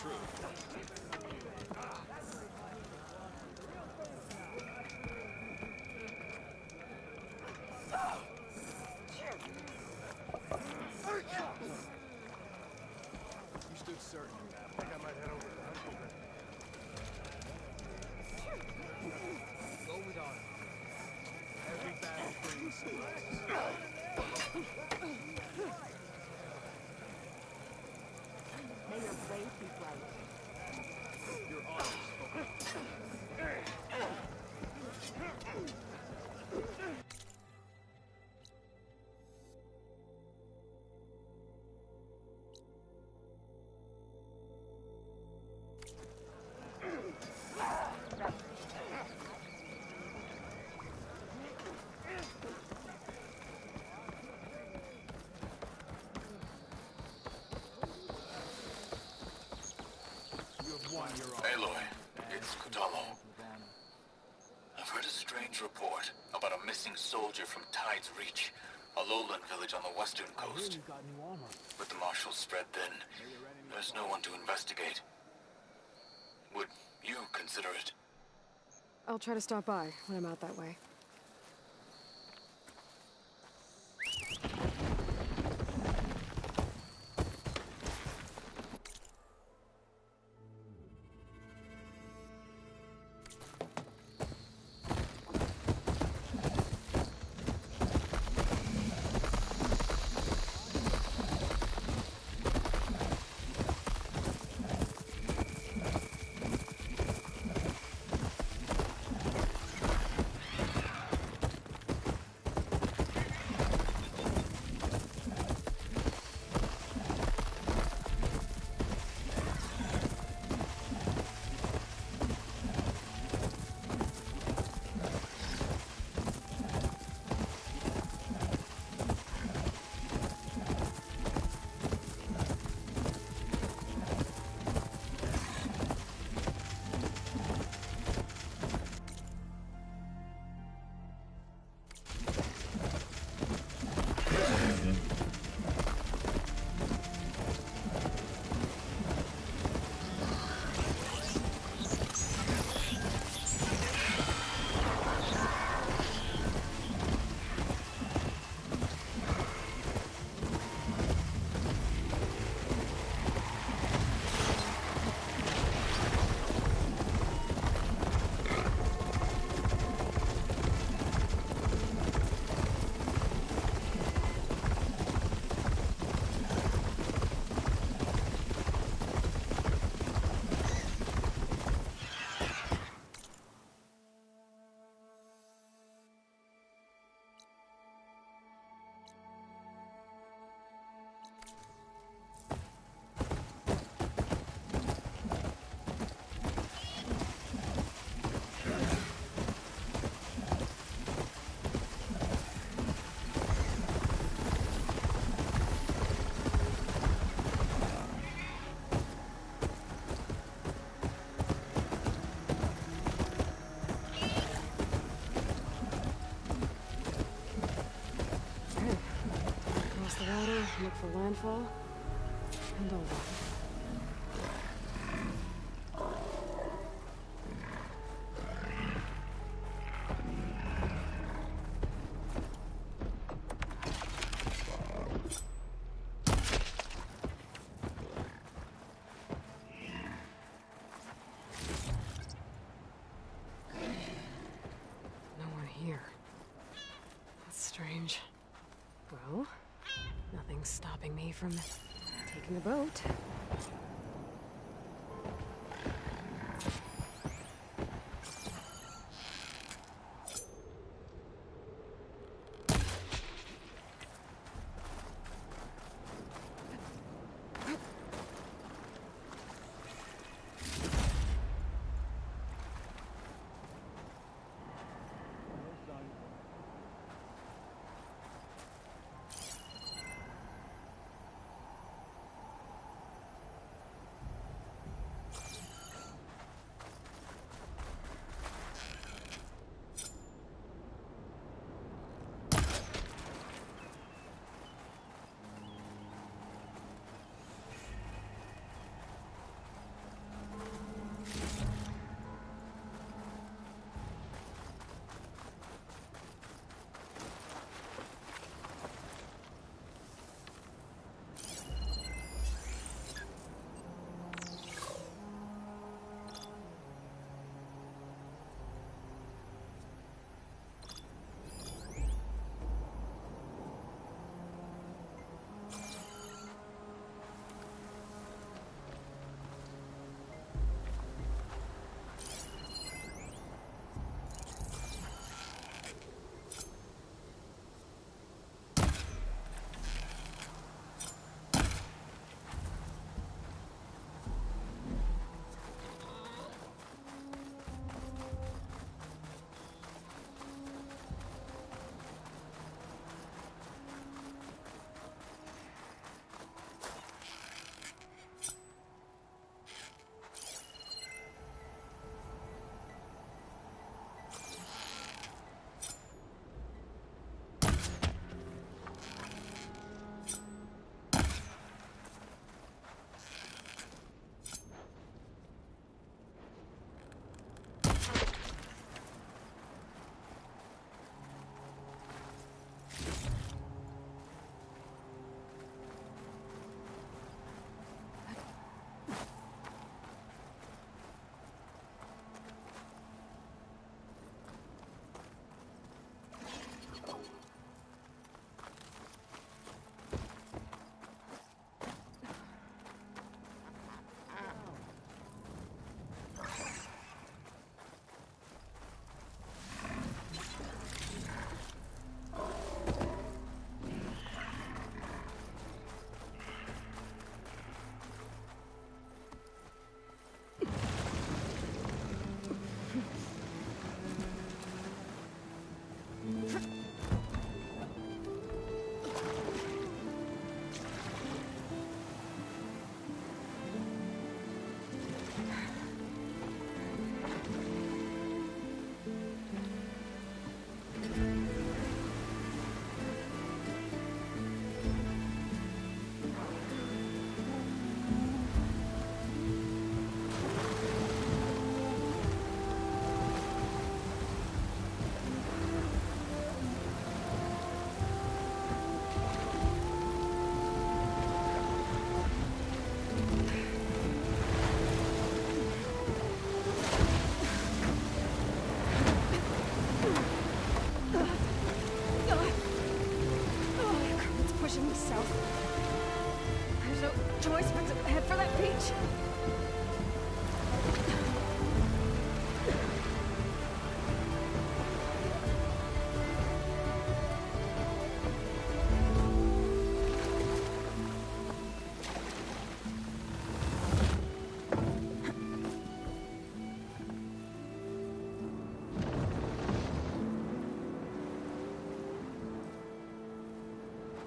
You stood certain. I think I might head over to the hunting ground. Go with honor. Every battle brings surprises. May your blade be bright. Your honor spoken. Aloy, it's Kutalo. I've heard a strange report about a missing soldier from Tide's Reach, a lowland village on the western coast. With the marshals spread thin, there's no one to investigate. Would you consider it? I'll try to stop by when I'm out that way. Look for landfall, and all that. No one here. That's strange. Well, nothing's stopping me from taking a boat.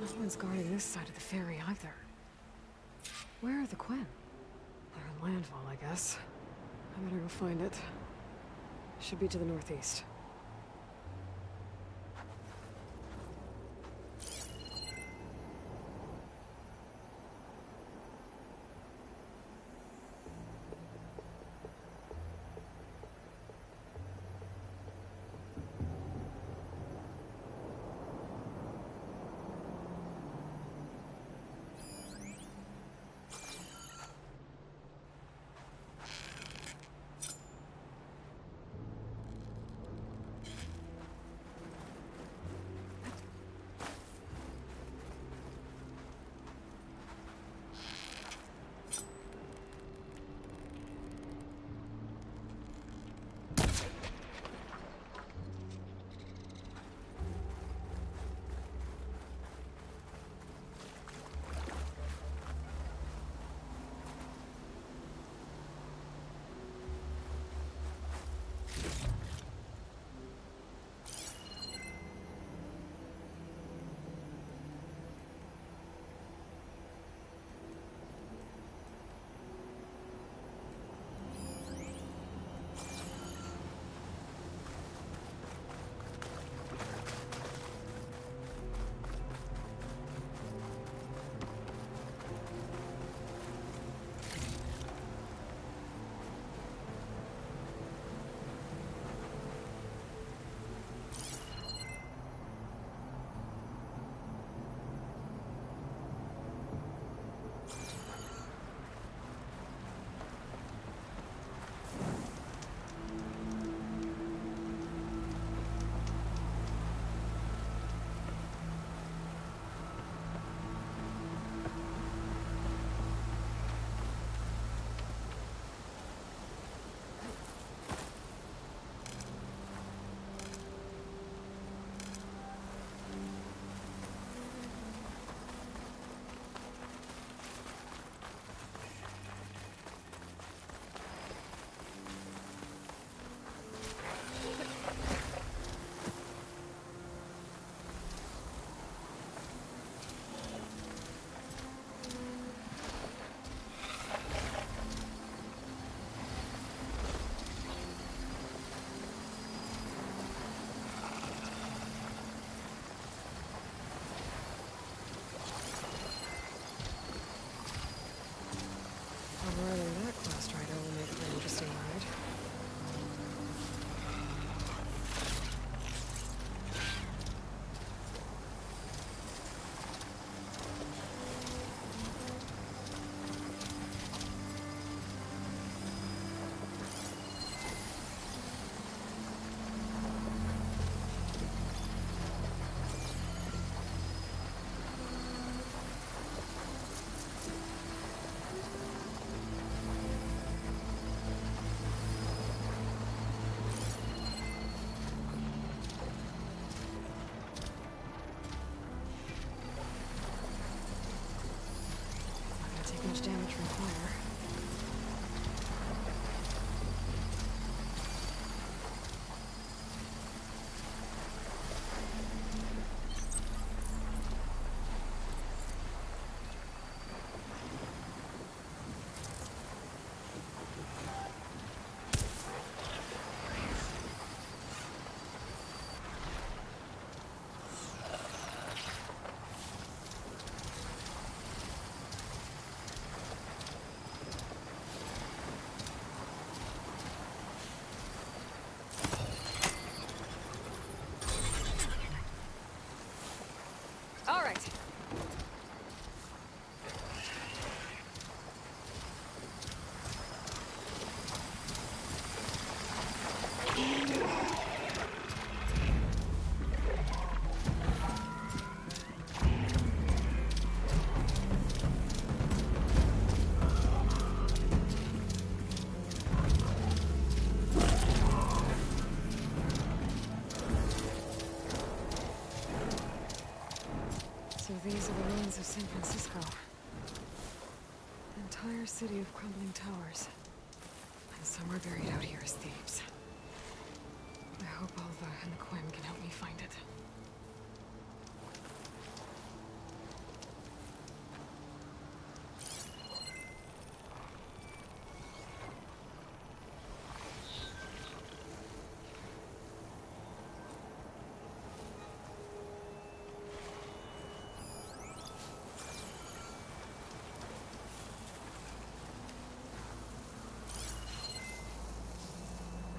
No one's guarding this side of the ferry either. Where are the Quinn? They're in landfall, I guess. I better go find it. Should be to the northeast. Riding that class rider will make for an interesting ride. Much damage from fire. All right. So these are the ruins of San Francisco. An entire city of crumbling towers. And somewhere buried out here is Thebes. I hope Alva and the Quinn can help me find it.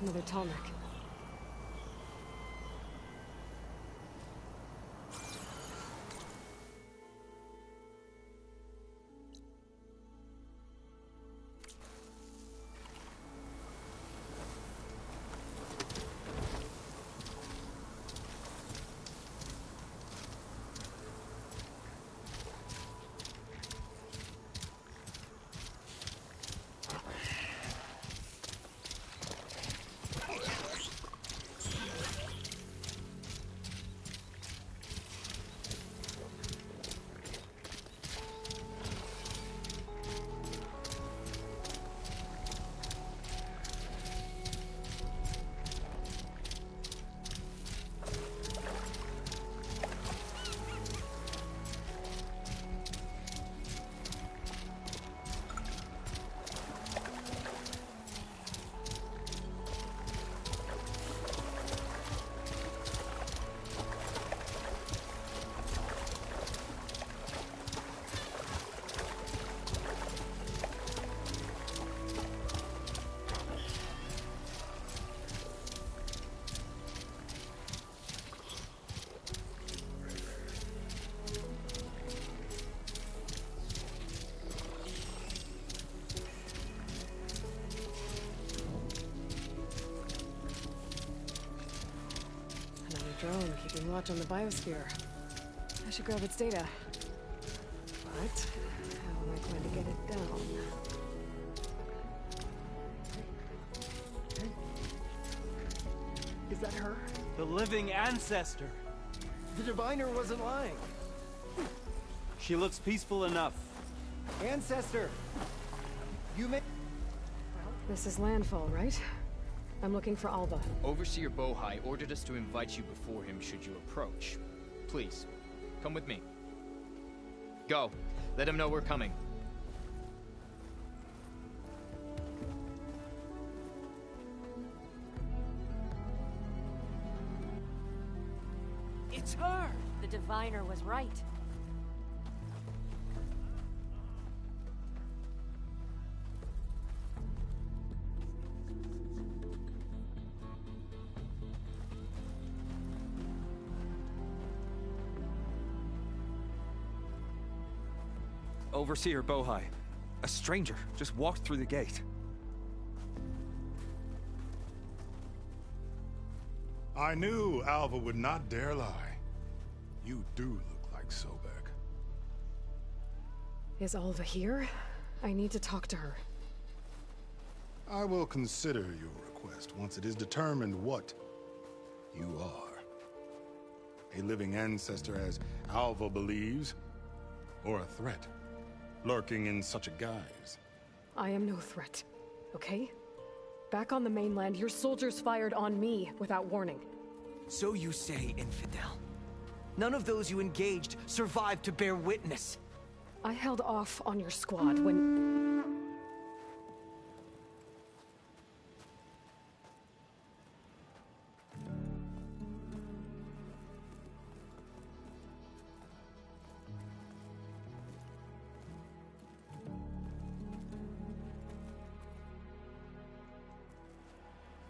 Another tall neck. Drone keeping watch on the biosphere. I should grab its data. But how am I going to get it down? Is that her? The living ancestor. The diviner wasn't lying. She looks peaceful enough. Ancestor! You may... This is landfall, right? I'm looking for Alva. Overseer Bohai ordered us to invite you before him should you approach. Please, come with me. Go. Let him know we're coming. It's her! The diviner was right. Overseer Bohai. A stranger just walked through the gate. I knew Alva would not dare lie. You do look like Sobek. Is Alva here? I need to talk to her. I will consider your request once it is determined what you are. A living ancestor, as Alva believes, or a threat, lurking in such a guise. I am no threat, okay? Back on the mainland, your soldiers fired on me without warning. So you say, infidel. None of those you engaged survived to bear witness. I held off on your squad when...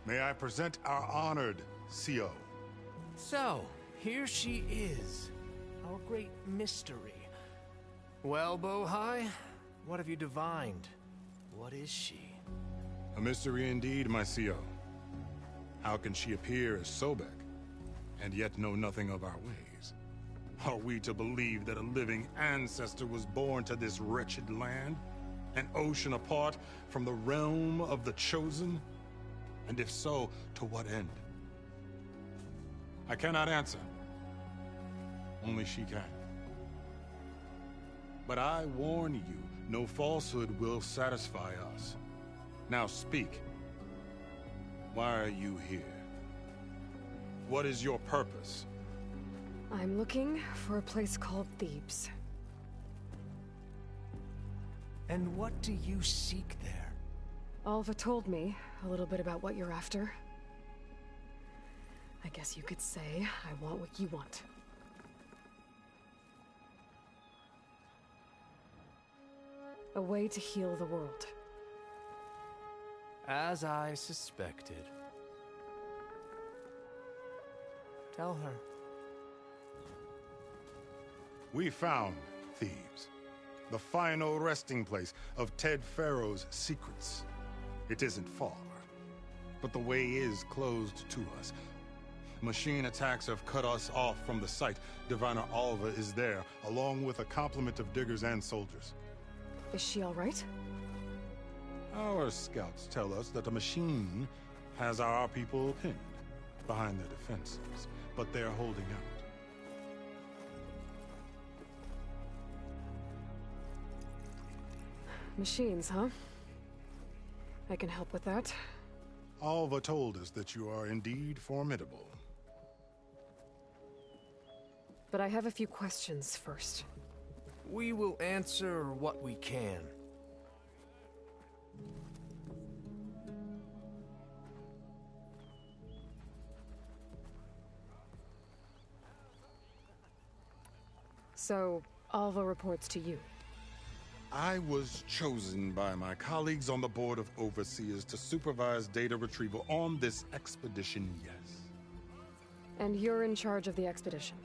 May I present our honored CO? So, here she is. Our great mystery. Well, Bohai, what have you divined? What is she? A mystery indeed, my CO. How can she appear as Sobek, and yet know nothing of our ways? Are we to believe that a living ancestor was born to this wretched land? An ocean apart from the realm of the Chosen? And if so, to what end? I cannot answer. Only she can. But I warn you, no falsehood will satisfy us. Now speak. Why are you here? What is your purpose? I'm looking for a place called Thebes. And what do you seek there? Alva told me a little bit about what you're after. I guess you could say I want what you want. A way to heal the world. As I suspected. Tell her. We found Thebes, the final resting place of Ted Pharaoh's secrets. It isn't far, but the way is closed to us. Machine attacks have cut us off from the site. Diviner Alva is there, along with a complement of diggers and soldiers. Is she all right? Our scouts tell us that a machine has our people pinned behind their defenses, but they're holding out. Machines, huh? I can help with that. Alva told us that you are indeed formidable. But I have a few questions first. We will answer what we can. So, Alva reports to you. I was chosen by my colleagues on the Board of Overseers to supervise data retrieval on this expedition, yes. And you're in charge of the expedition?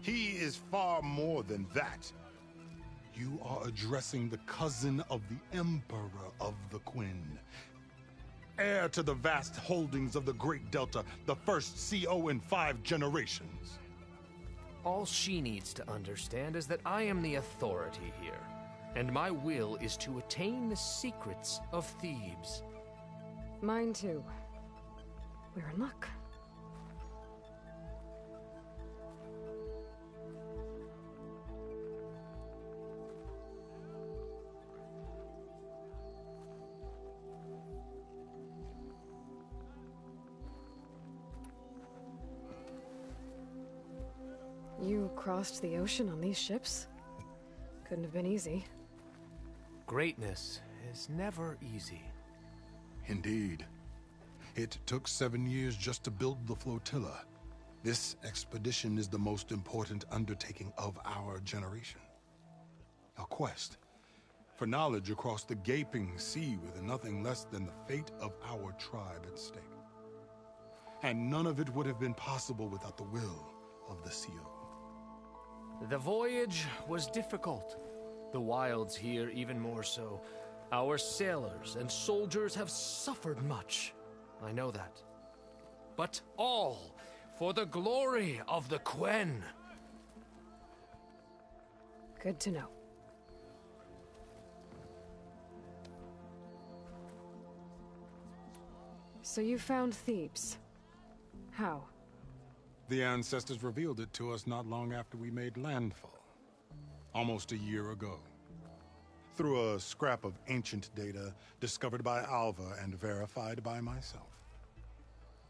He is far more than that. You are addressing the cousin of the Emperor of the Quinn. Heir to the vast holdings of the Great Delta, the first CO in 5 generations. All she needs to understand is that I am the authority here, and my will is to attain the secrets of Thebes. Mine too. We're in luck. You crossed the ocean on these ships? Couldn't have been easy. Greatness is never easy. Indeed. It took 7 years just to build the flotilla. This expedition is the most important undertaking of our generation. A quest for knowledge across the gaping sea with nothing less than the fate of our tribe at stake. And none of it would have been possible without the will of the CO. The voyage was difficult. The wilds here even more so. Our sailors and soldiers have suffered much. I know that. But all for the glory of the Quen. Good to know. So you found Thebes. How? The ancestors revealed it to us not long after we made landfall. Almost a year ago. Through a scrap of ancient data discovered by Alva and verified by myself.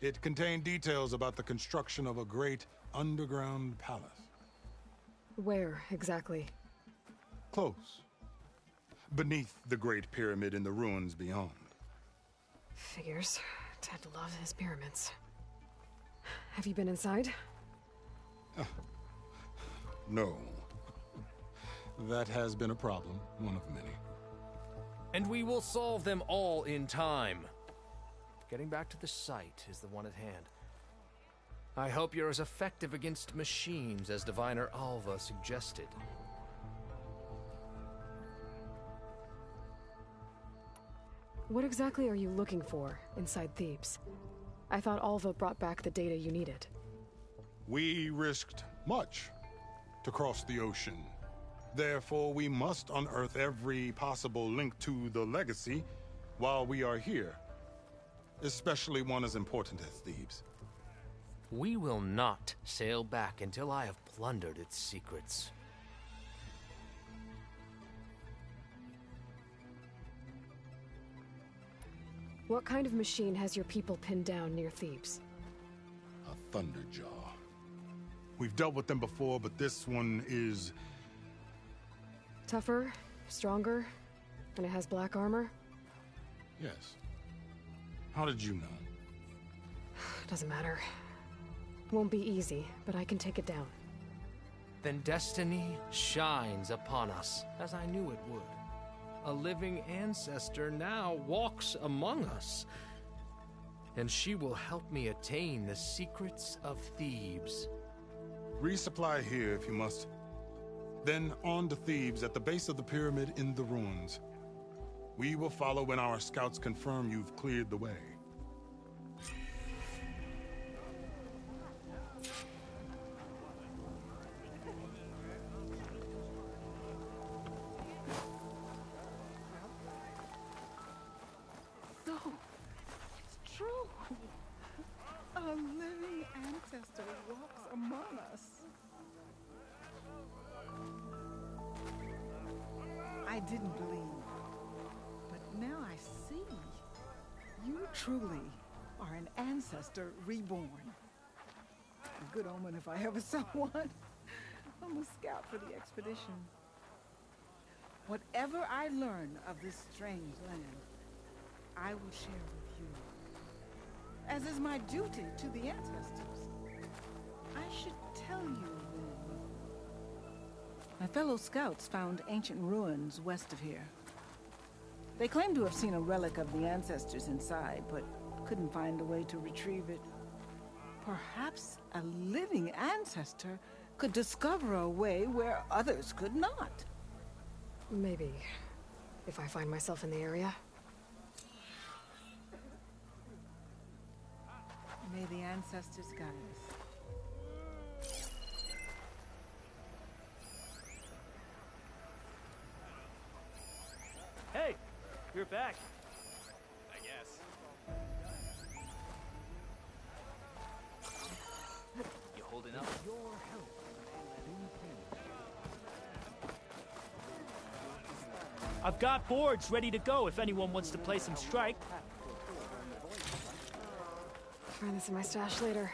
It contained details about the construction of a great underground palace. Where, exactly? Close. Beneath the Great Pyramid in the ruins beyond. Figures. Ted loves his pyramids. Have you been inside? No. That has been a problem, one of many. And we will solve them all in time. Getting back to the site is the one at hand. I hope you're as effective against machines as Diviner Alva suggested. What exactly are you looking for inside Thebes? I thought Alva brought back the data you needed. We risked much to cross the ocean. Therefore, we must unearth every possible link to the legacy while we are here. Especially one as important as Thebes. We will not sail back until I have plundered its secrets. What kind of machine has your people pinned down near Thebes? A Thunderjaw. We've dealt with them before, but this one is... Tougher, stronger, and it has black armor? Yes. How did you know? Doesn't matter. Won't be easy, but I can take it down. Then destiny shines upon us, as I knew it would. A living ancestor now walks among us. and she will help me attain the secrets of Thebes. Resupply here if you must. Then on to Thebes at the base of the pyramid in the ruins. We will follow when our scouts confirm you've cleared the way. So, it's true. A living ancestor walks among us. I didn't believe, but now I see. You truly are an ancestor reborn. A good omen if I ever saw one. I'm a scout for the expedition. Whatever I learn of this strange land, I will share with you, as is my duty to the ancestors. I should tell you then. My fellow scouts found ancient ruins west of here. They claim to have seen a relic of the ancestors inside, but couldn't find a way to retrieve it. Perhaps a living ancestor could discover a way where others could not. Maybe. If I find myself in the area. May the ancestors guide us. Hey, you're back. I guess. You holding up? I've got boards ready to go if anyone wants to play some strike. Find this in my stash later.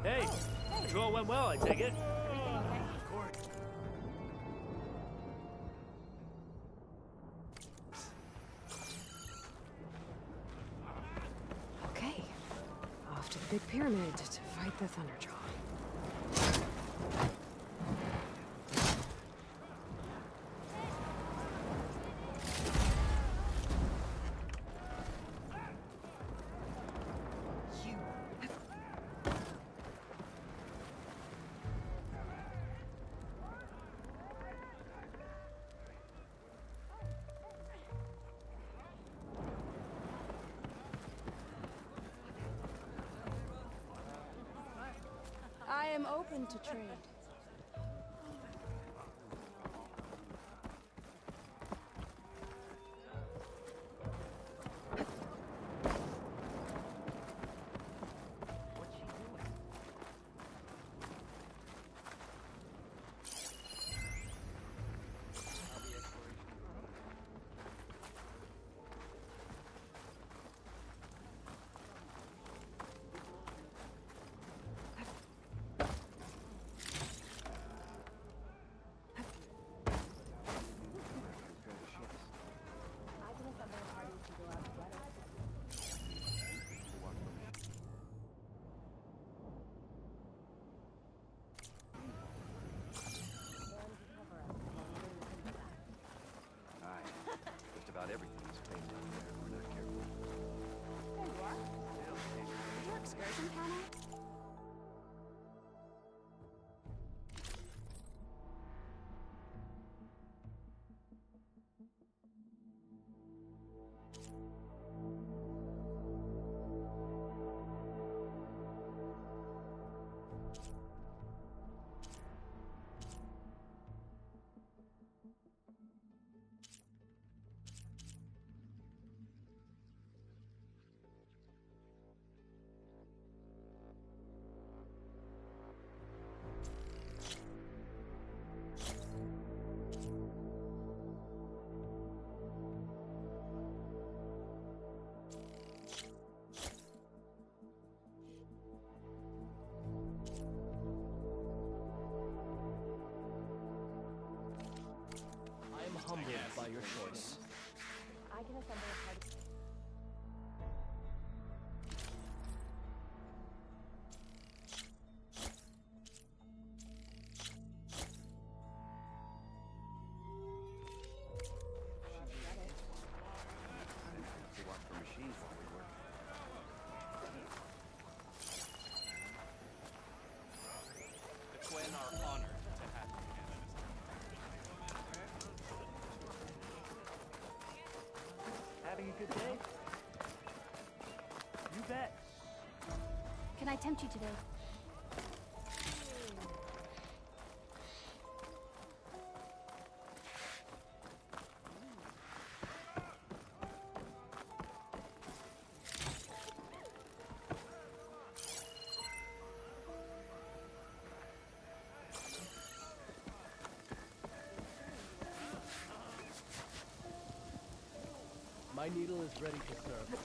Hey, patrol went well, I take it. Okay. Off to the big pyramid to fight the Thunderjaw. I am open to trade. by your choice. I can assemble a party. The Quinn are honored to have you. Having a good day? You bet. Can I tempt you today? My needle is ready to serve.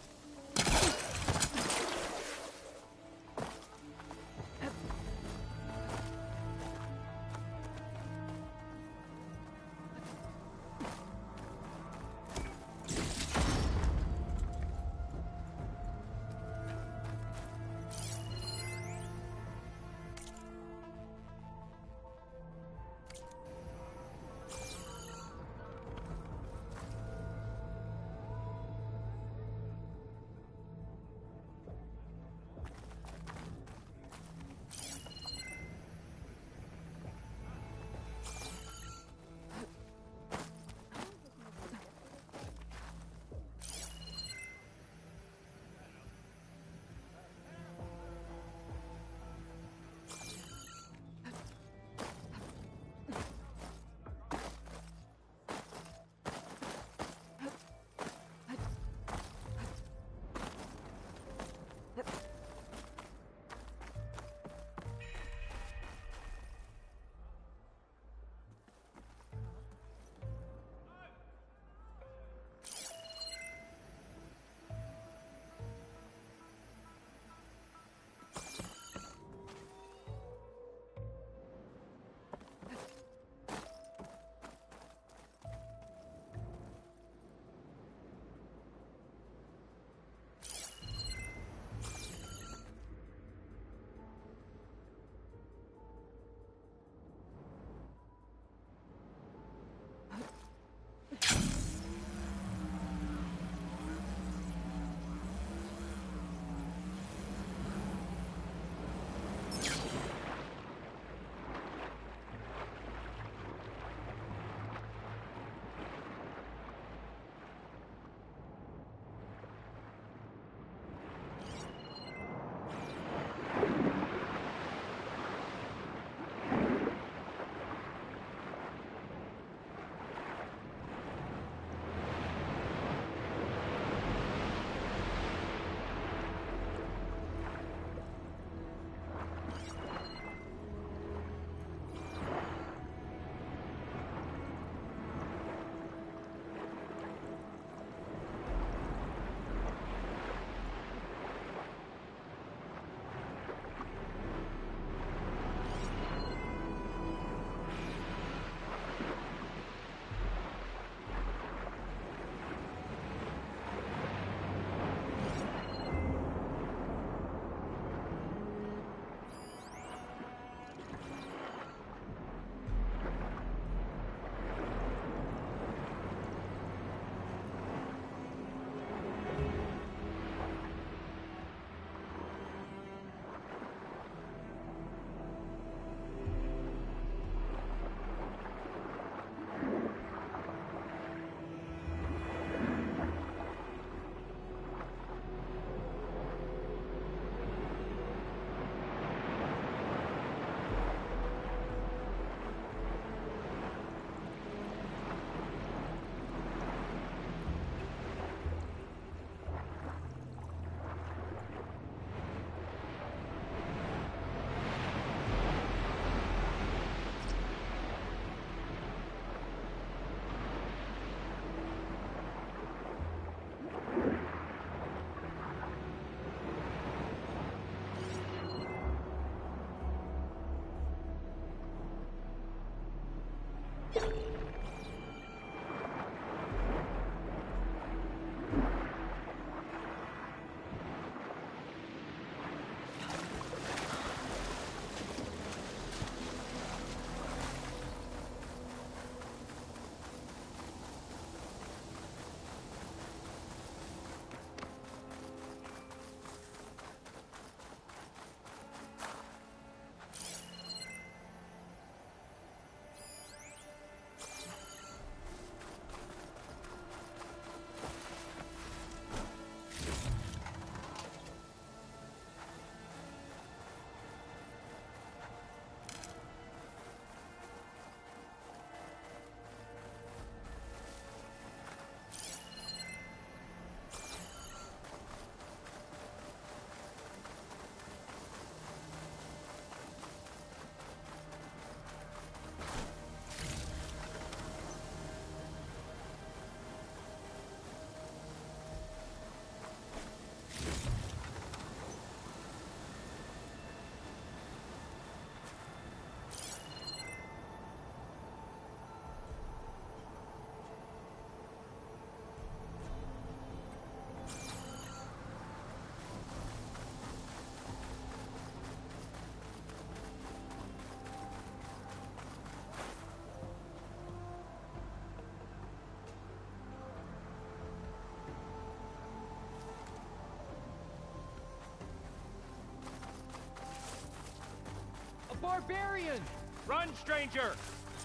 barbarian! Run, stranger!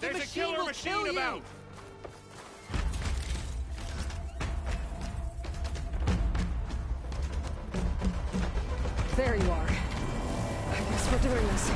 The There's a machine killer will machine kill you! about! There you are. I guess we're doing this.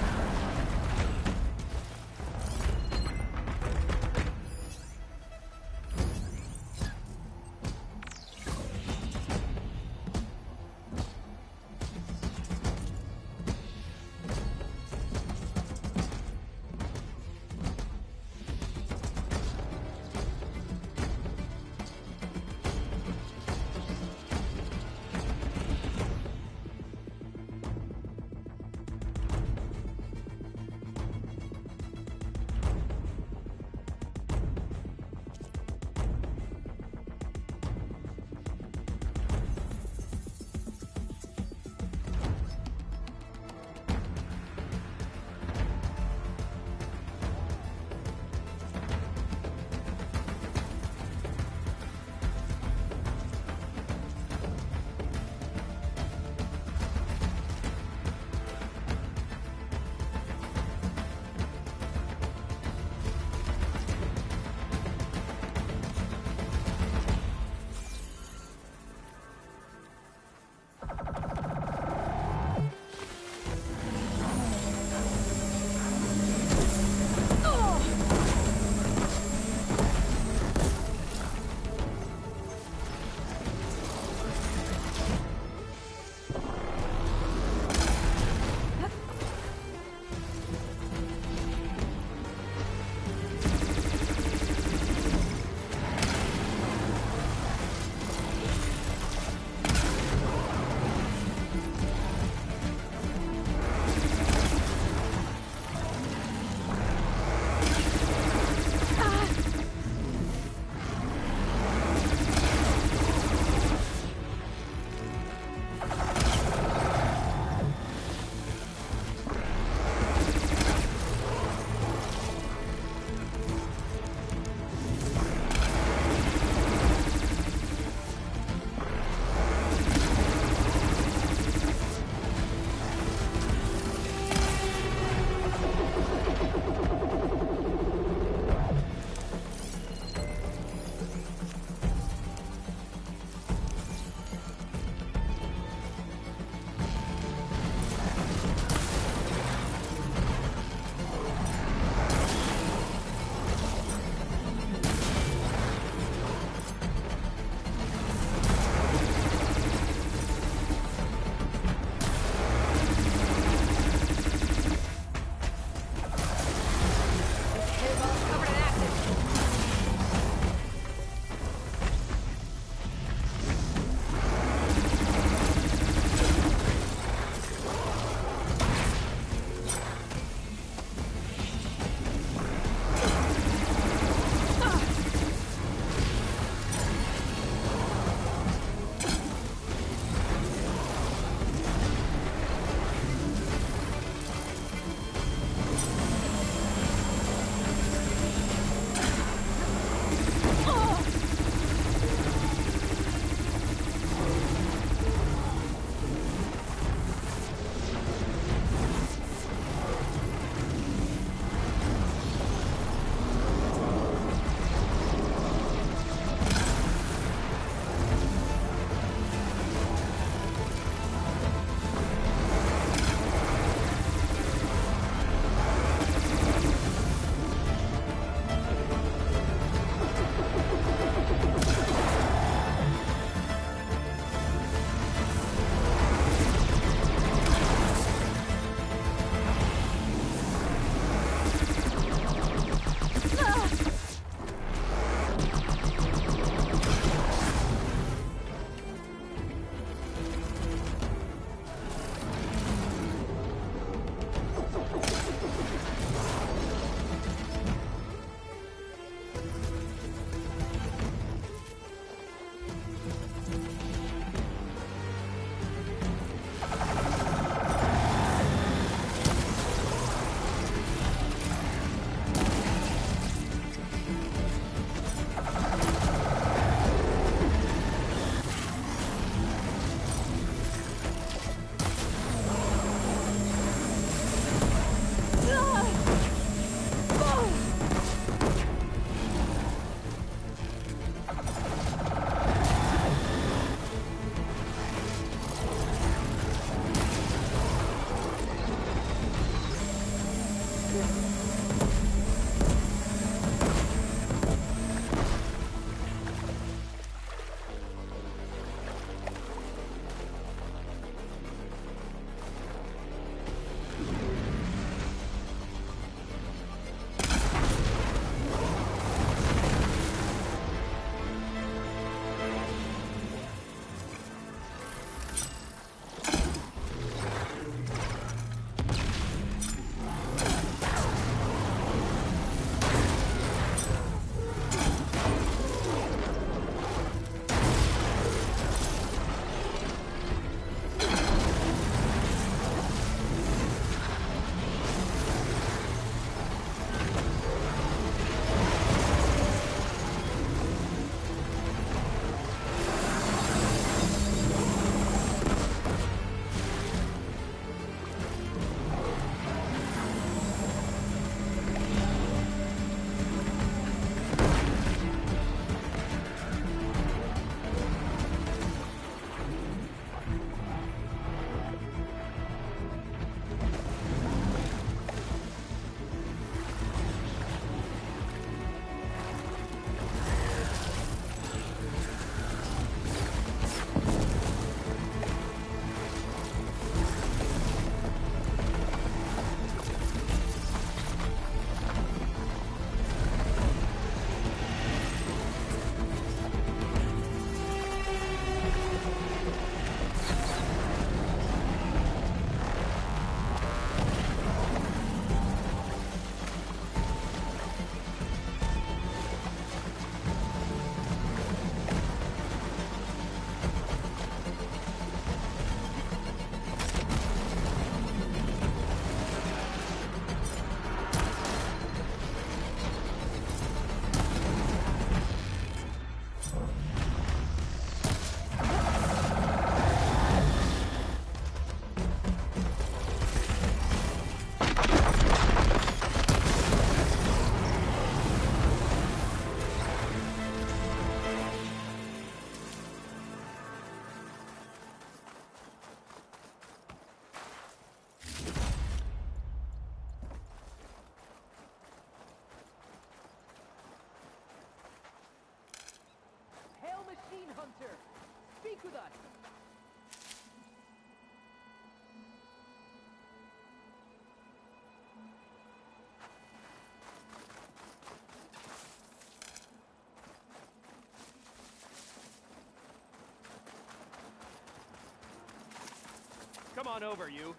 on over, you.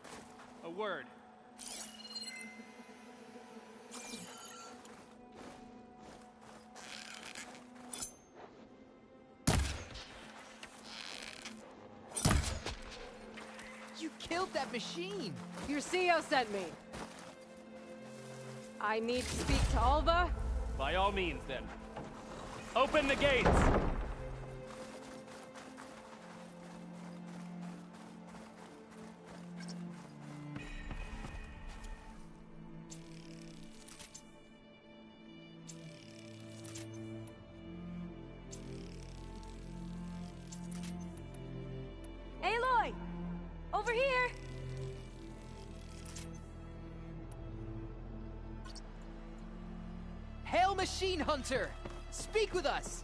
A word. You killed that machine! Your CEO sent me. I need to speak to Alva. By all means, then. Open the gates! Aloy! Over here! Hail, Machine Hunter! Speak with us!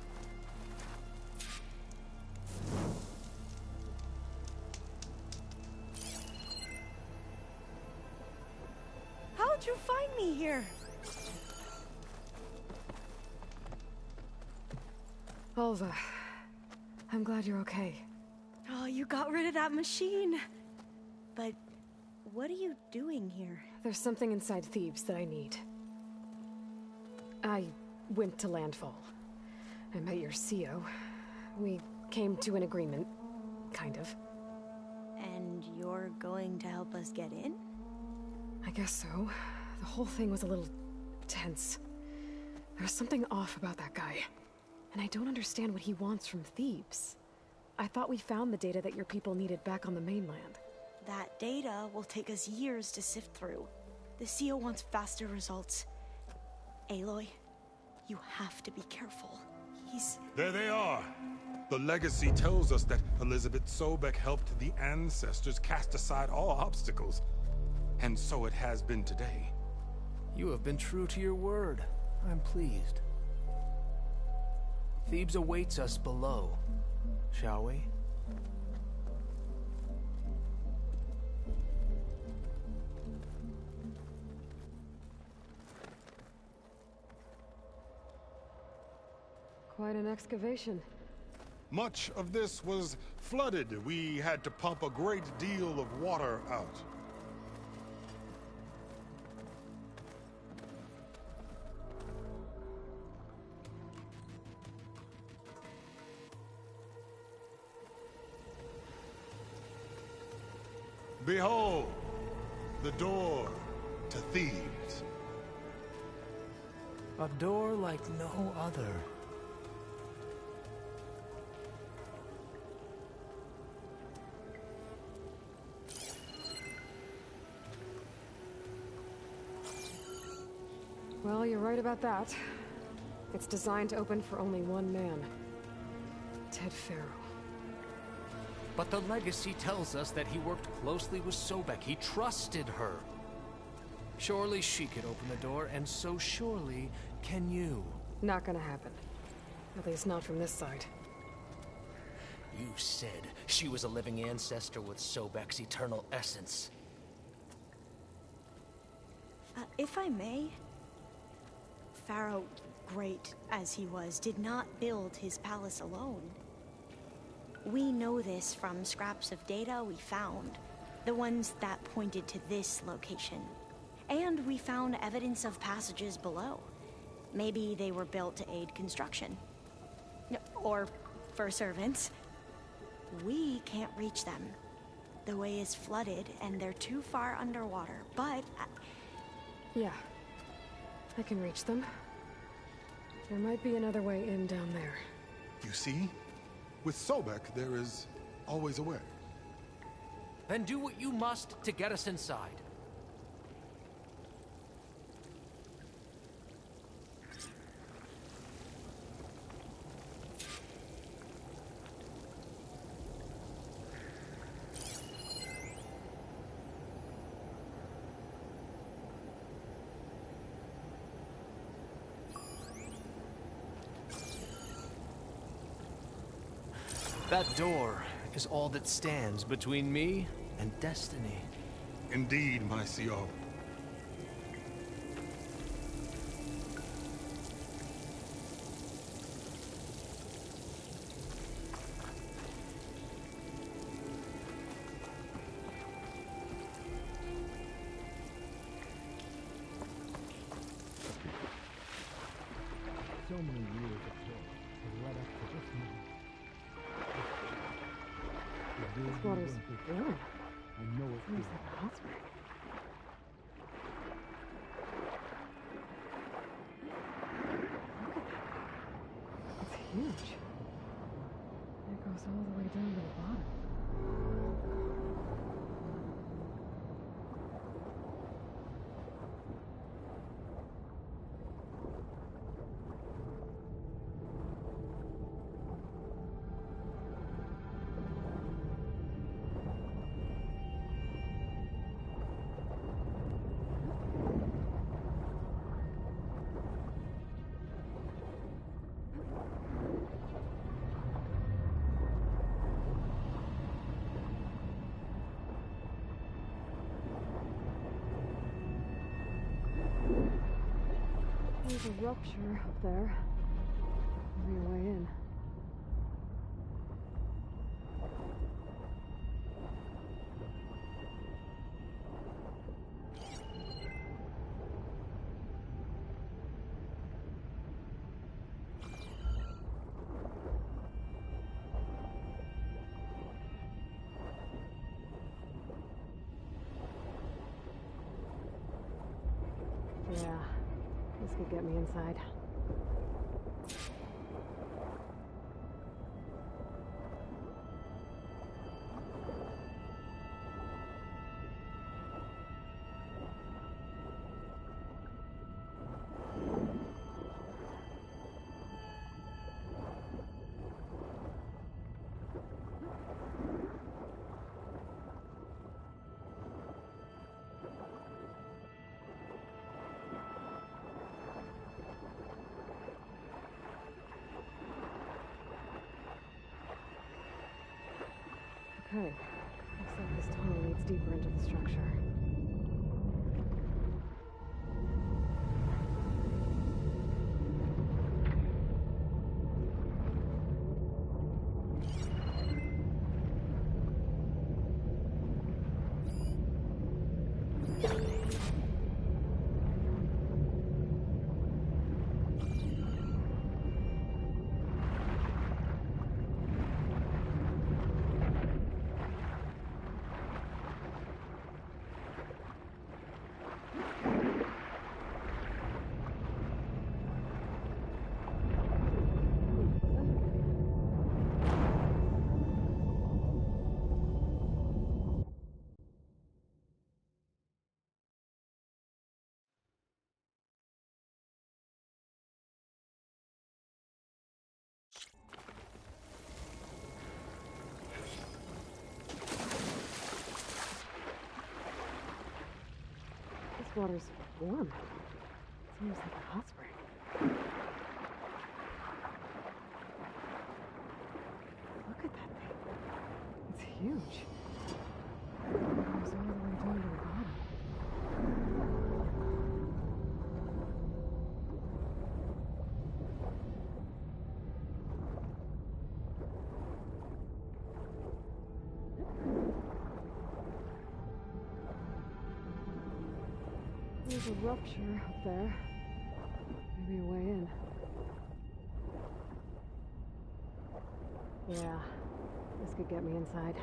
How'd you find me here? Alva, I'm glad you're okay. Oh, you got rid of that machine. But what are you doing here? There's something inside Thebes that I need. I went to landfall. I met your CEO. We came to an agreement, kind of. And you're going to help us get in? I guess so. The whole thing was a little tense. There was something off about that guy. And I don't understand what he wants from Thebes. I thought we found the data that your people needed back on the mainland. That data will take us years to sift through. The CEO wants faster results. Aloy, you have to be careful. There they are! The legacy tells us that Elizabeth Sobek helped the ancestors cast aside all obstacles. And so it has been today. You have been true to your word. I'm pleased. Thebes awaits us below, shall we? Quite an excavation. Much of this was flooded. We had to pump a great deal of water out. Behold, the door to Thebes. A door like no other. Well, you're right about that. It's designed to open for only one man. Ted Faro. But the legacy tells us that he worked closely with Sobek. He trusted her. Surely she could open the door, and so surely can you. Not gonna happen. At least not from this side. You said she was a living ancestor with Sobek's eternal essence. If I may, Pharaoh, great as he was, did not build his palace alone. We know this from scraps of data we found, the ones that pointed to this location. And we found evidence of passages below. Maybe they were built to aid construction. Or for servants. We can't reach them. The way is flooded and they're too far underwater, but... Yeah. I can reach them. There might be another way in down there. You see? With Sobek, there is always a way. Then do what you must to get us inside. That door is all that stands between me and destiny. Indeed, my CO. water's warm. Seems like a hot spring. Look at that. It's huge. It goes all the way down to the bottom. There's a rupture up there. Maybe a way in. Yeah. This could get me inside. Okay, looks like this tunnel leads deeper into the structure. This water's warm. Seems like a hot spring. Look at that thing. It's huge. It goes all the way down to the bottom. There's a rupture up there. Maybe a way in. Yeah, this could get me inside.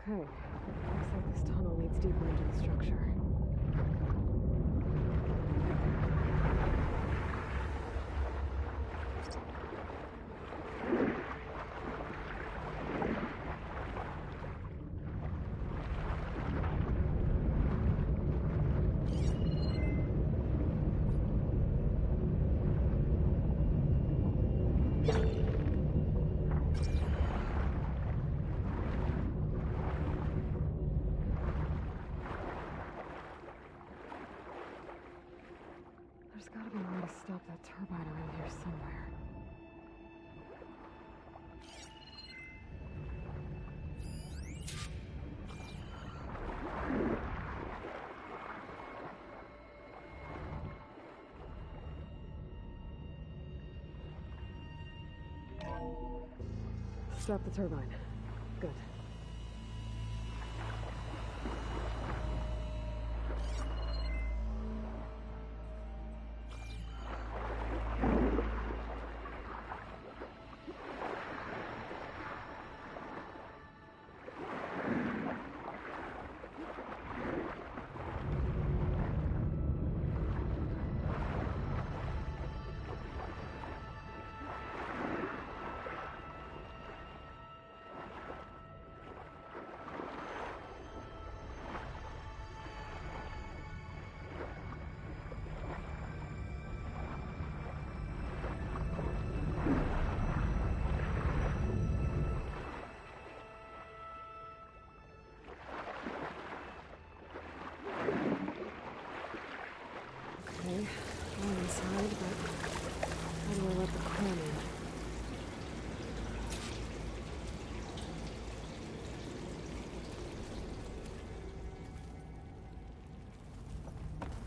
Okay, looks like this tunnel leads deeper into the structure. There's gotta be a way to stop that turbine around here somewhere. Start the turbine. Good. Okay, I'm inside, but how do I let the Quinn in?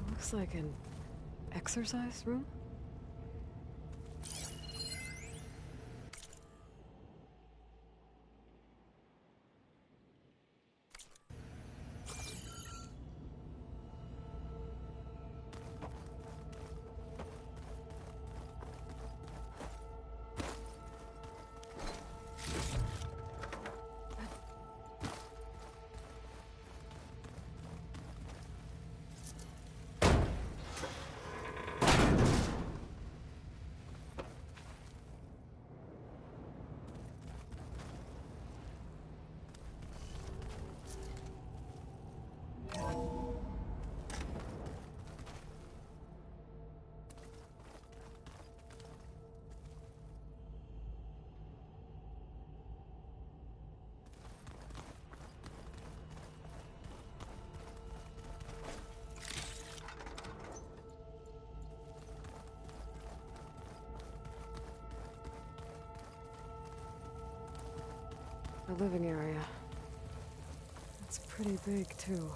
Looks like an exercise room? The living area. It's pretty big, too.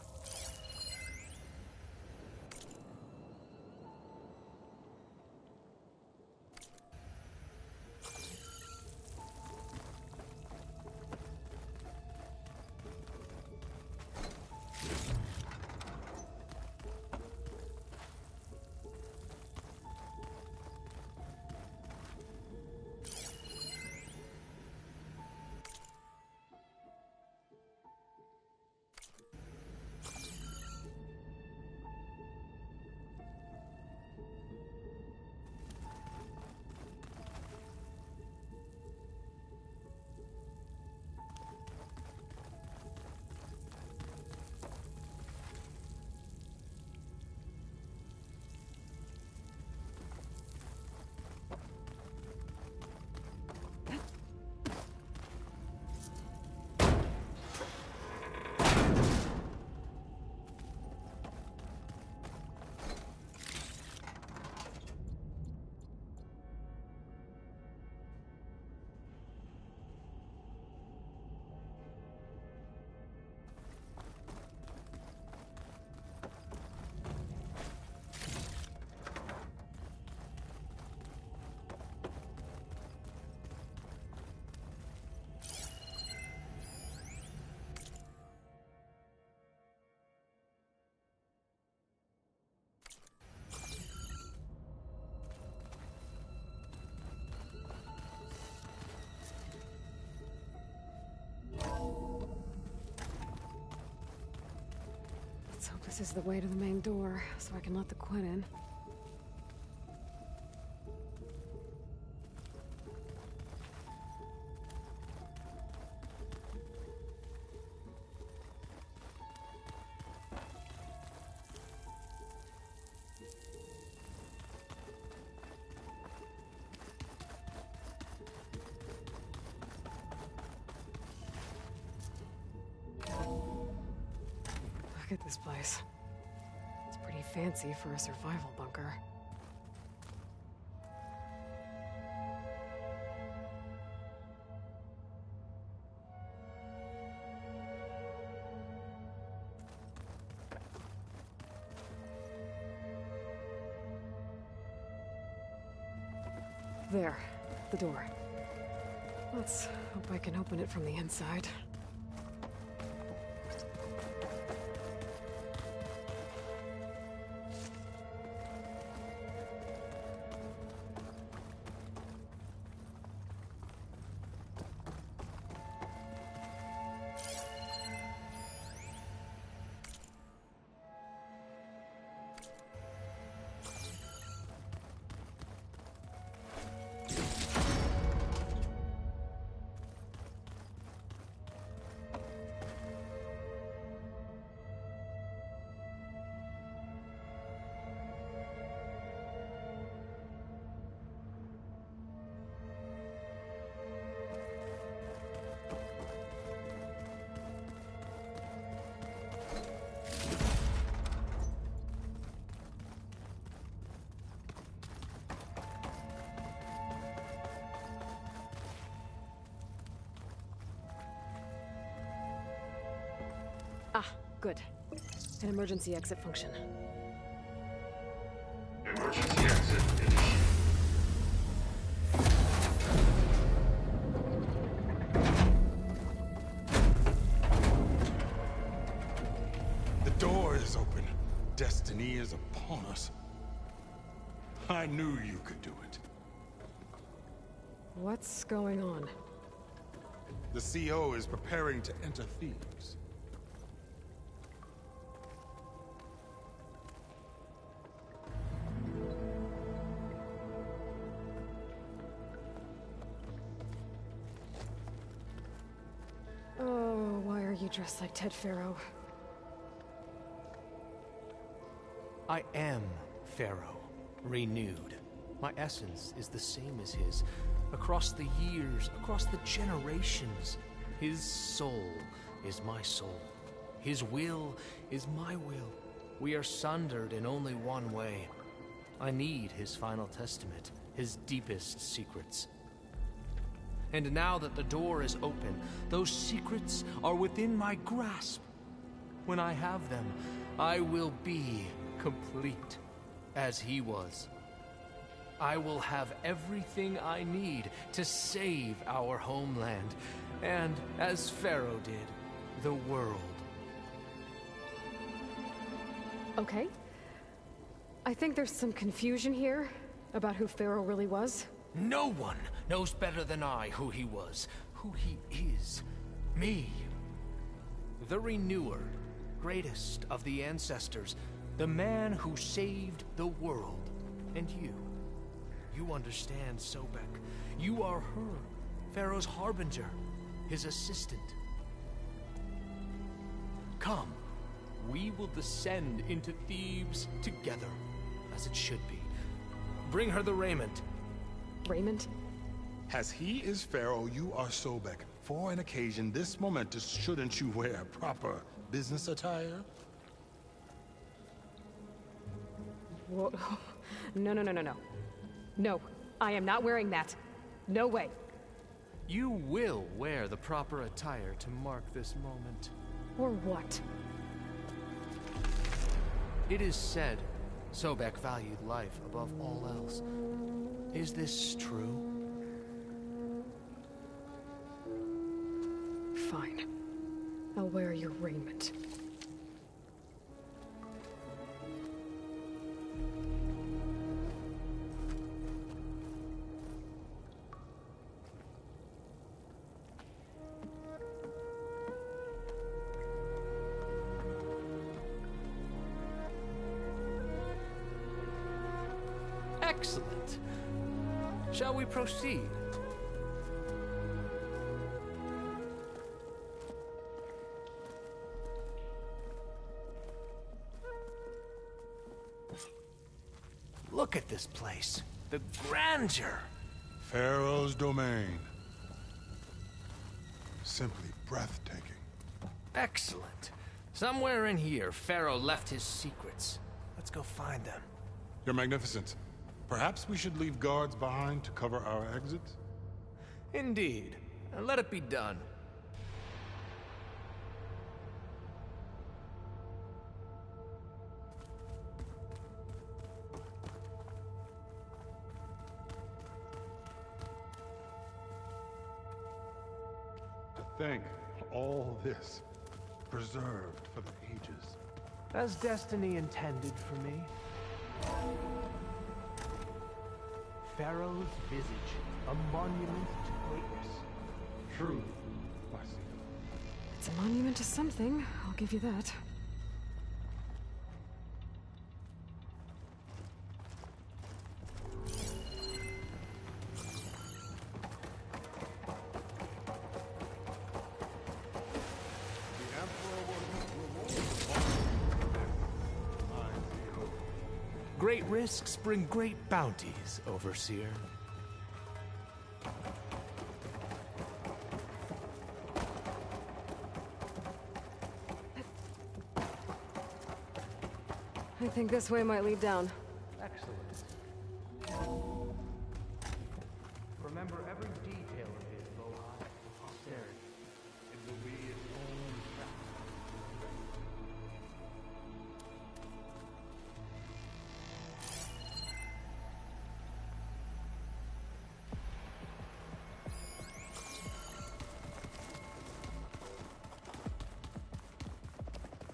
Let's hope this is the way to the main door, so I can let the Quinn in. Look at this place. It's pretty fancy for a survival bunker. There, the door. Let's hope I can open it from the inside. Ah, good. An emergency exit function. Emergency exit initiated. The door is open. Destiny is upon us. I knew you could do it. What's going on? The CO is preparing to enter Thebes. Oh, why are you dressed like Ted Pharaoh? I am Pharaoh, renewed. My essence is the same as his. Across the years, across the generations, his soul is my soul. His will is my will. We are sundered in only one way. I need his final testament, his deepest secrets. And now that the door is open, those secrets are within my grasp. When I have them, I will be complete, as he was. I will have everything I need to save our homeland, and, as Pharaoh did, the world. Okay. I think there's some confusion here about who Pharaoh really was. No one knows better than I who he was, who he is. Me. The Renewer, greatest of the ancestors, the man who saved the world. And you. You understand, Sobek. You are her, Pharaoh's harbinger, his assistant. Come, we will descend into Thebes together, as it should be. Bring her the raiment. Raiment? As he is Pharaoh, you are Sobek. For an occasion this momentous, shouldn't you wear proper business attire? Whoa. No, no, no, no, no. No, I am not wearing that. No way. You will wear the proper attire to mark this moment. Or what? It is said Sobek valued life above all else. Is this true? Fine. I'll wear your raiment. Excellent. Shall we proceed? Look at this place. The grandeur. Pharaoh's domain. Simply breathtaking. Excellent. Somewhere in here, Pharaoh left his secrets. Let's go find them. Your Magnificence, perhaps we should leave guards behind to cover our exits? Indeed. Let it be done. think all this preserved for the ages? As destiny intended for me. Pharaoh's visage, a monument to greatness. True, Marcia. It's a monument to something, I'll give you that. Great risks bring great bounties, Overseer. I think this way might lead down. Excellent. Remember every detail of his Bohai for posterity. It will be its own fact.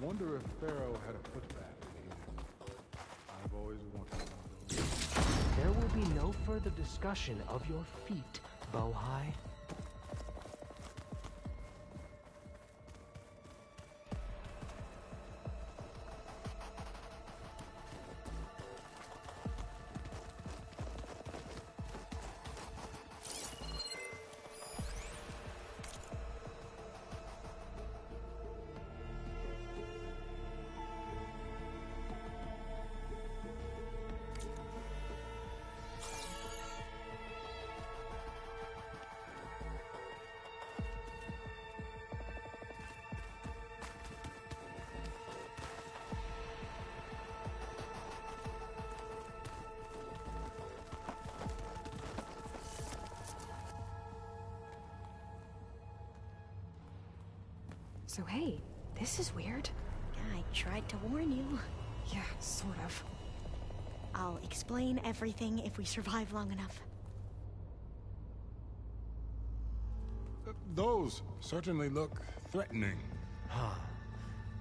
Wonder if Pharaoh had a footbath here. I've always wanted one of those. There will be no further discussion of your feet, Bohai. So hey, this is weird. I tried to warn you. Yeah, sort of. I'll explain everything if we survive long enough. Those certainly look threatening. Huh.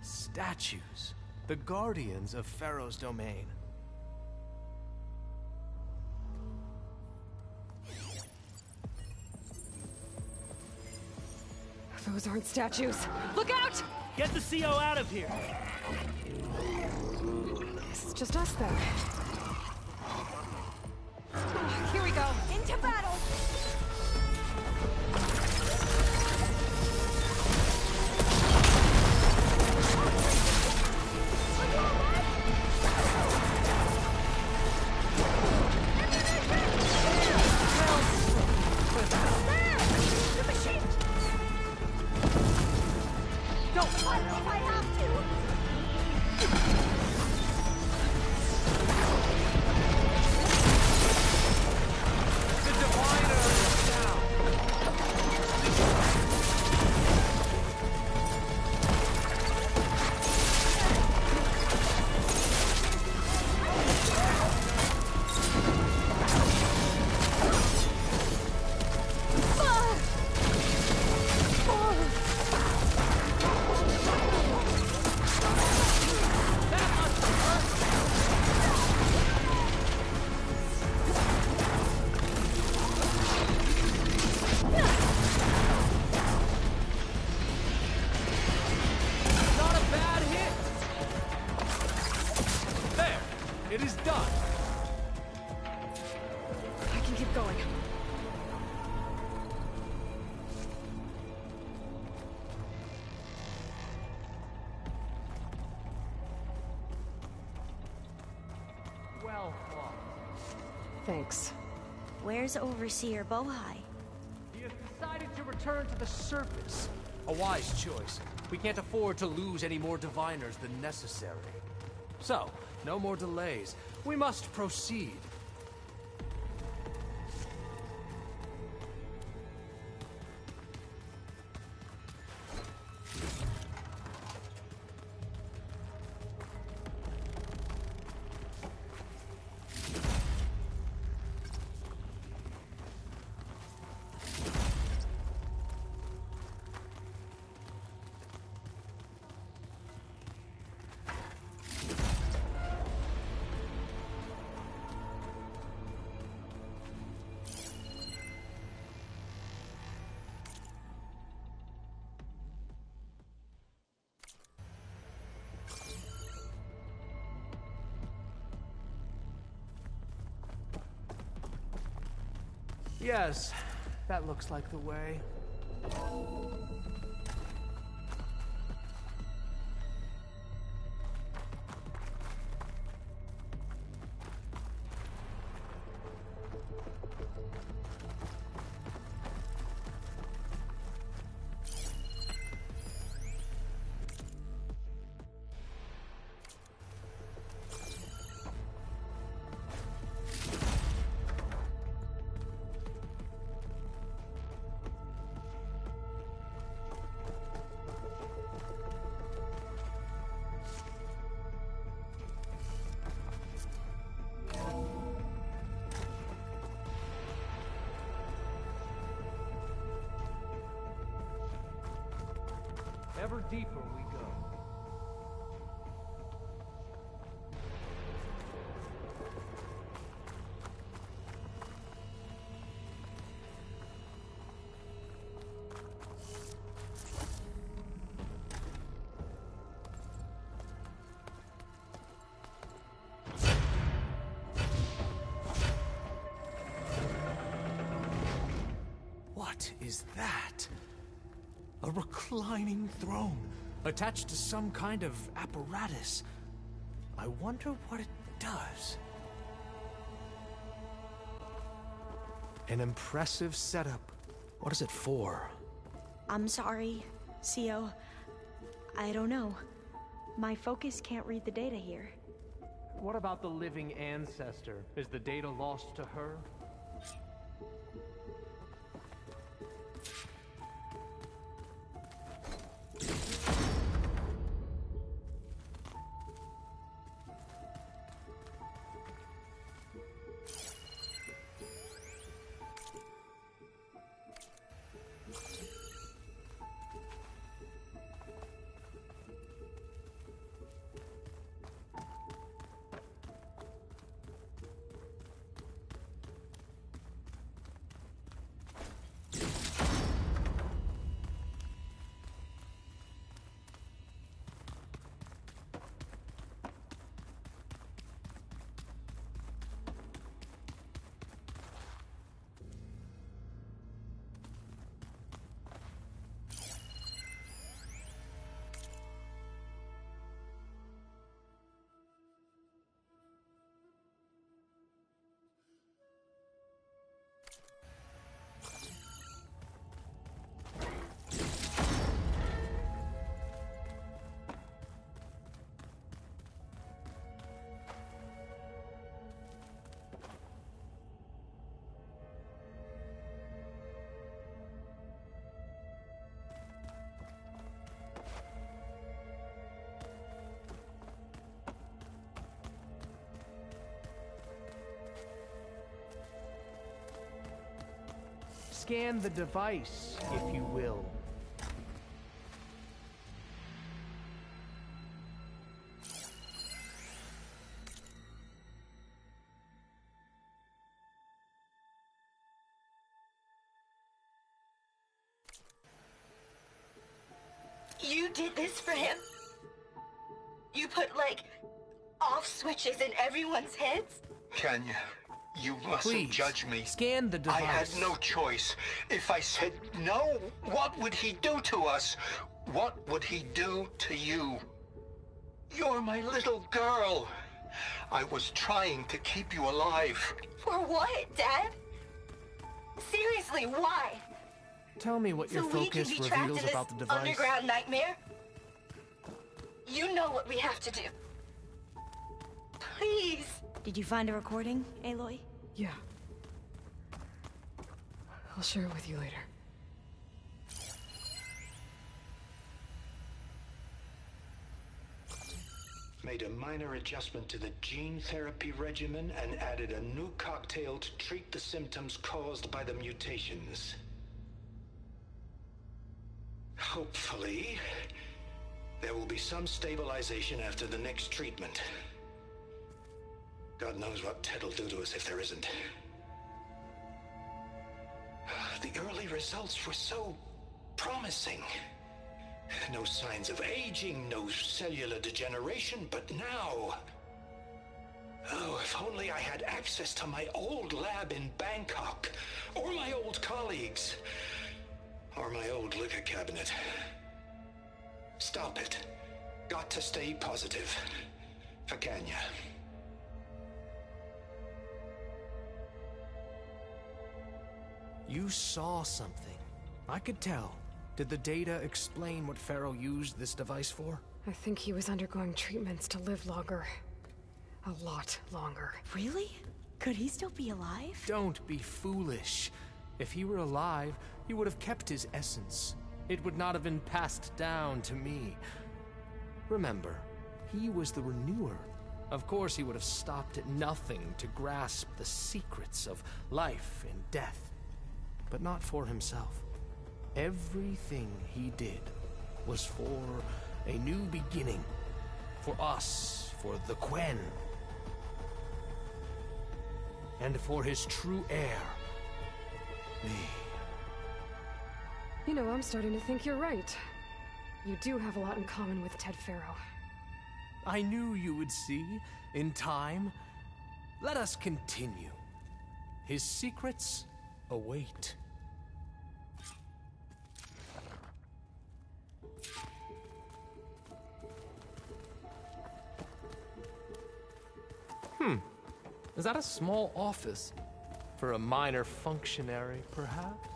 Statues. The guardians of Pharaoh's domain. Those aren't statues. Look out! Get the CO out of here! This is just us then. Here we go. Into battle! It is done. I can keep going. Well fought. Thanks. Where's Overseer Bohai? He has decided to return to the surface. A wise choice. We can't afford to lose any more diviners than necessary. So, no more delays. We must proceed. Yes, that looks like the way. Ever deeper we go. What is that? A reclining throne, attached to some kind of apparatus. I wonder what it does. An impressive setup. What is it for? I'm sorry, Co. I don't know. My focus can't read the data here. What about the living ancestor? Is the data lost to her? Scan the device, if you will. You did this for him? You put, like, off switches in everyone's heads? Kenya, you mustn't judge me. Scan the device. I had no choice. If I said no, what would he do to us? What would he do to you? You're my little girl. I was trying to keep you alive. For what, Dad? Seriously, why? Tell me what your so we can focus be trapped reveals in this about the device. underground nightmare? You know what we have to do. Please. Did you find a recording, Aloy? Yeah. I'll share it with you later. Made a minor adjustment to the gene therapy regimen and added a new cocktail to treat the symptoms caused by the mutations. Hopefully, there will be some stabilization after the next treatment. God knows what Ted'll do to us if there isn't. The early results were so promising. No signs of aging, no cellular degeneration, but now... Oh, if only I had access to my old lab in Bangkok, or my old colleagues, or my old liquor cabinet. Stop it. Got to stay positive. For Kenya. You saw something. I could tell. Did the data explain what Pharaoh used this device for? I think he was undergoing treatments to live longer. A lot longer. Really? Could he still be alive? Don't be foolish. If he were alive, he would have kept his essence. It would not have been passed down to me. Remember, he was the renewer. Of course, he would have stopped at nothing to grasp the secrets of life and death. But not for himself. Everything he did was for a new beginning. For us, for the Quen. And for his true heir, me. You know, I'm starting to think you're right. You do have a lot in common with Ted Pharaoh. I knew you would see, in time. Let us continue. His secrets await. Is that a small office? For a minor functionary, perhaps?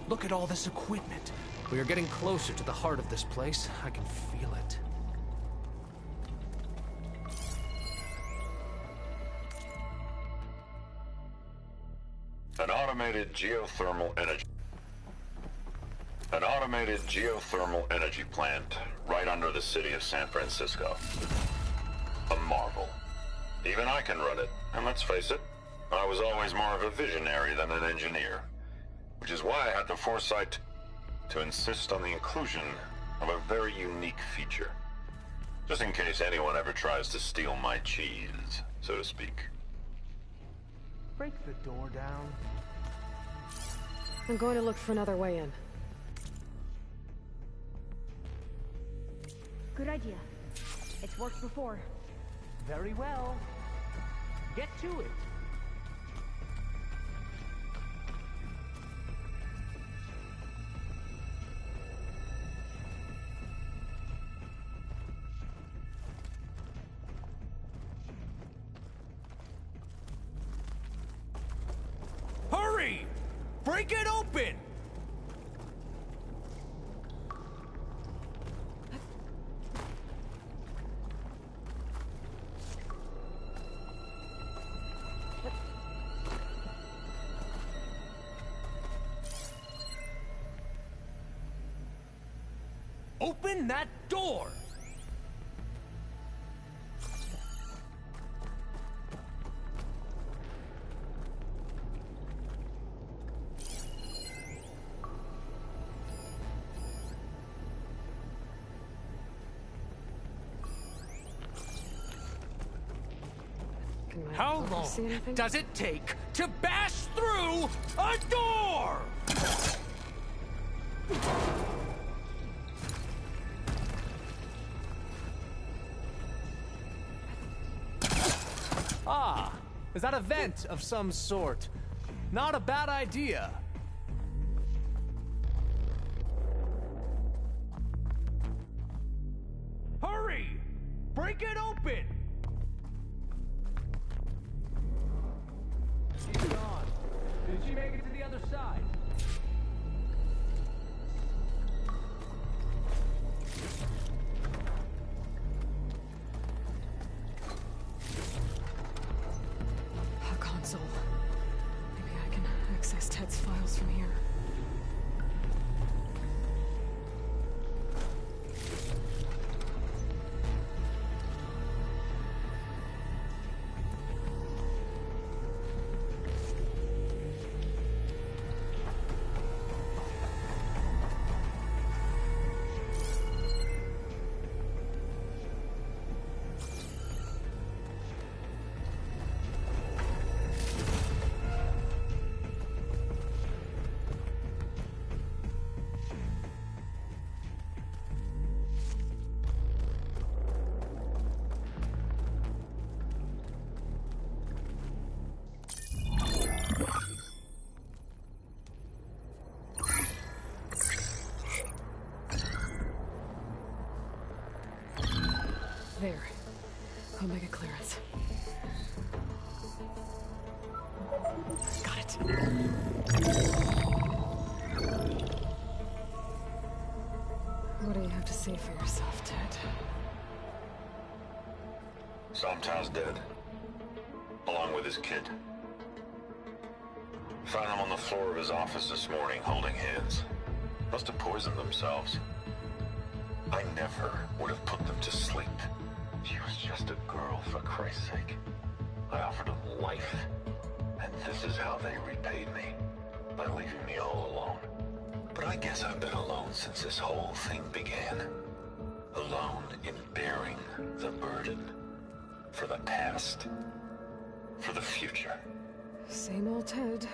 Look at all this equipment. We are getting closer to the heart of this place. I can feel it. An automated geothermal energy plant right under the city of San Francisco. A marvel. Even I can run it, and let's face it, I was always more of a visionary than an engineer. Which is why I had the foresight to insist on the inclusion of a very unique feature. Just in case anyone ever tries to steal my cheese, so to speak. Break the door down. I'm going to look for another way in. Good idea. It's worked before. Very well. Get to it. Hurry! Break it open! Open that door! How long does it take to bash through a door? Ah, is that a vent of some sort? Not a bad idea. Hurry! Break it open! She's gone. Did she make it to the other side? A console. Maybe I can access Ted's files from here. There. Omega clearance. Got it. What do you have to say for yourself, Ted? Somta's dead. Along with his kid. Found him on the floor of his office this morning, holding hands. Must have poisoned themselves. I never would have put them to sleep. She was just a girl, for Christ's sake. I offered them life. And this is how they repaid me. By leaving me all alone. But I guess I've been alone since this whole thing began. Alone in bearing the burden. For the past. For the future. Same old Ted.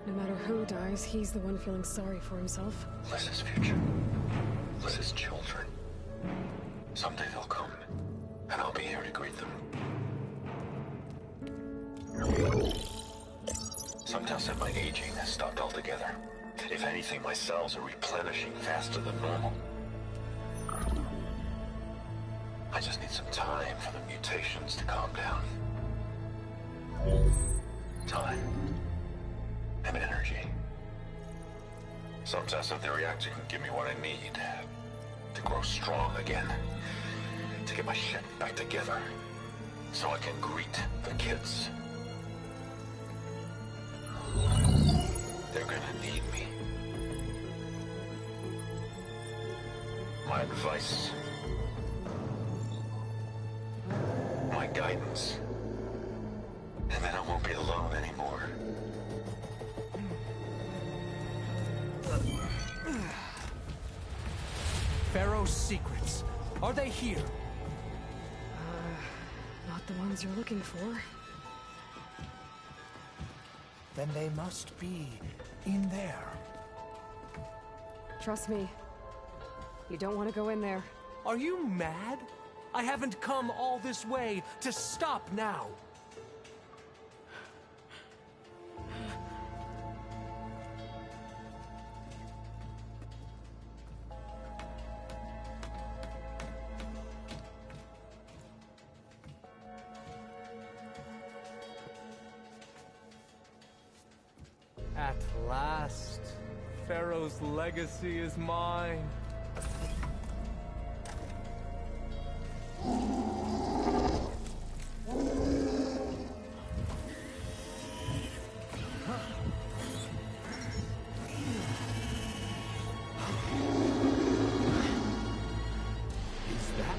No matter who dies, he's the one feeling sorry for himself. Liz's future. Liz's children. Someday they'll come. And I'll be here to greet them. Sometimes said my aging has stopped altogether. If anything, my cells are replenishing faster than normal. I just need some time for the mutations to calm down. Time. And energy. Sometimes said the reactor can give me what I need. To grow strong again. To get my shit back together. So I can greet the kids. They're gonna need me. My advice. My guidance. And then I won't be alone anymore. Pharaoh's secrets. Are they here? Not the ones you're looking for. Then they must be in there. Trust me. You don't want to go in there. Are you mad? I haven't come all this way to stop now. At last, Pharaoh's legacy is mine. Is that?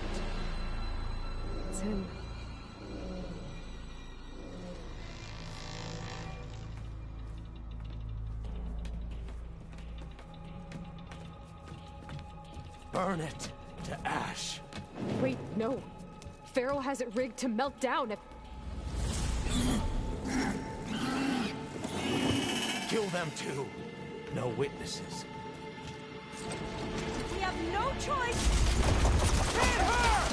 It's him. Burn it to ash. Wait, no. Pharaoh has it rigged to melt down if... Kill them too. No witnesses. We have no choice! Hit her!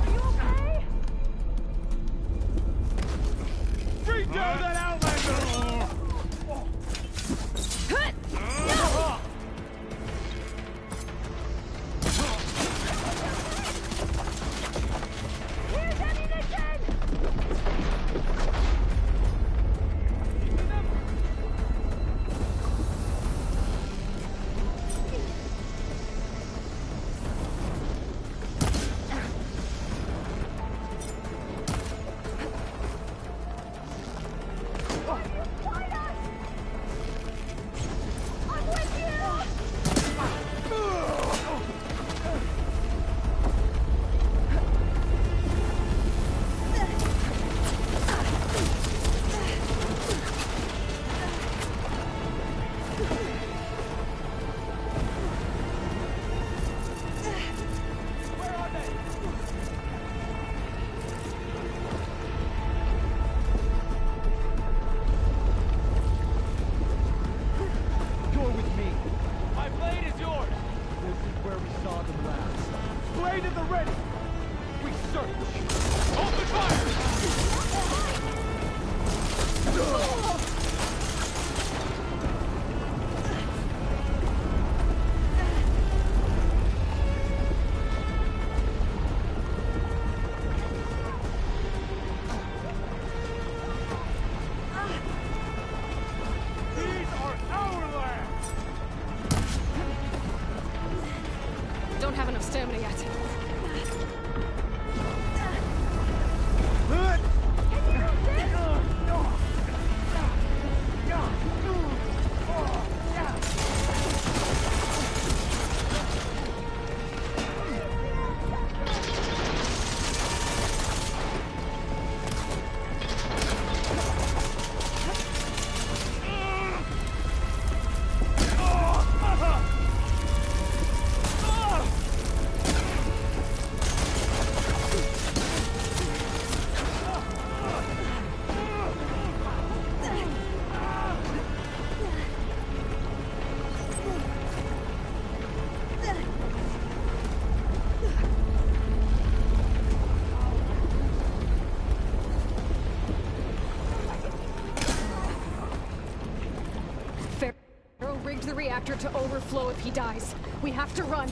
Are you okay? Bring down that outlander! Here's ammunition! stamina yet. Rigged the reactor to overflow if he dies. We have to run.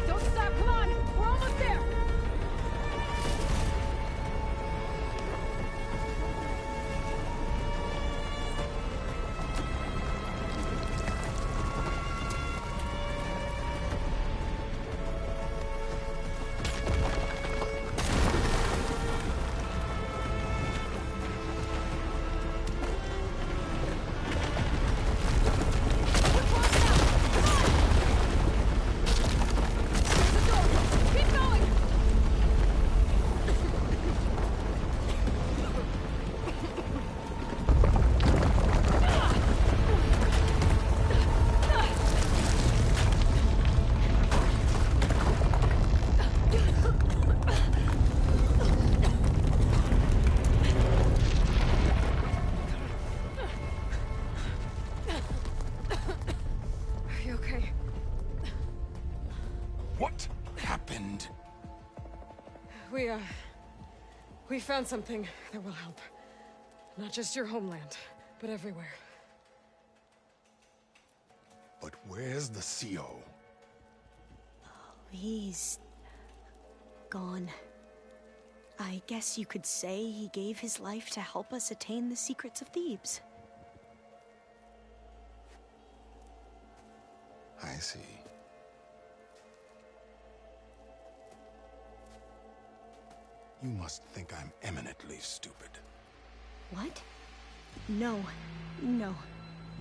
Don't stop, come on! We're almost there! Keep going! Are you okay? What happened? We found something that will help. Not just your homeland, but everywhere. But where's the CO? He's gone. I guess you could say he gave his life to help us attain the secrets of Thebes. I see. You must think I'm eminently stupid. What? No. No.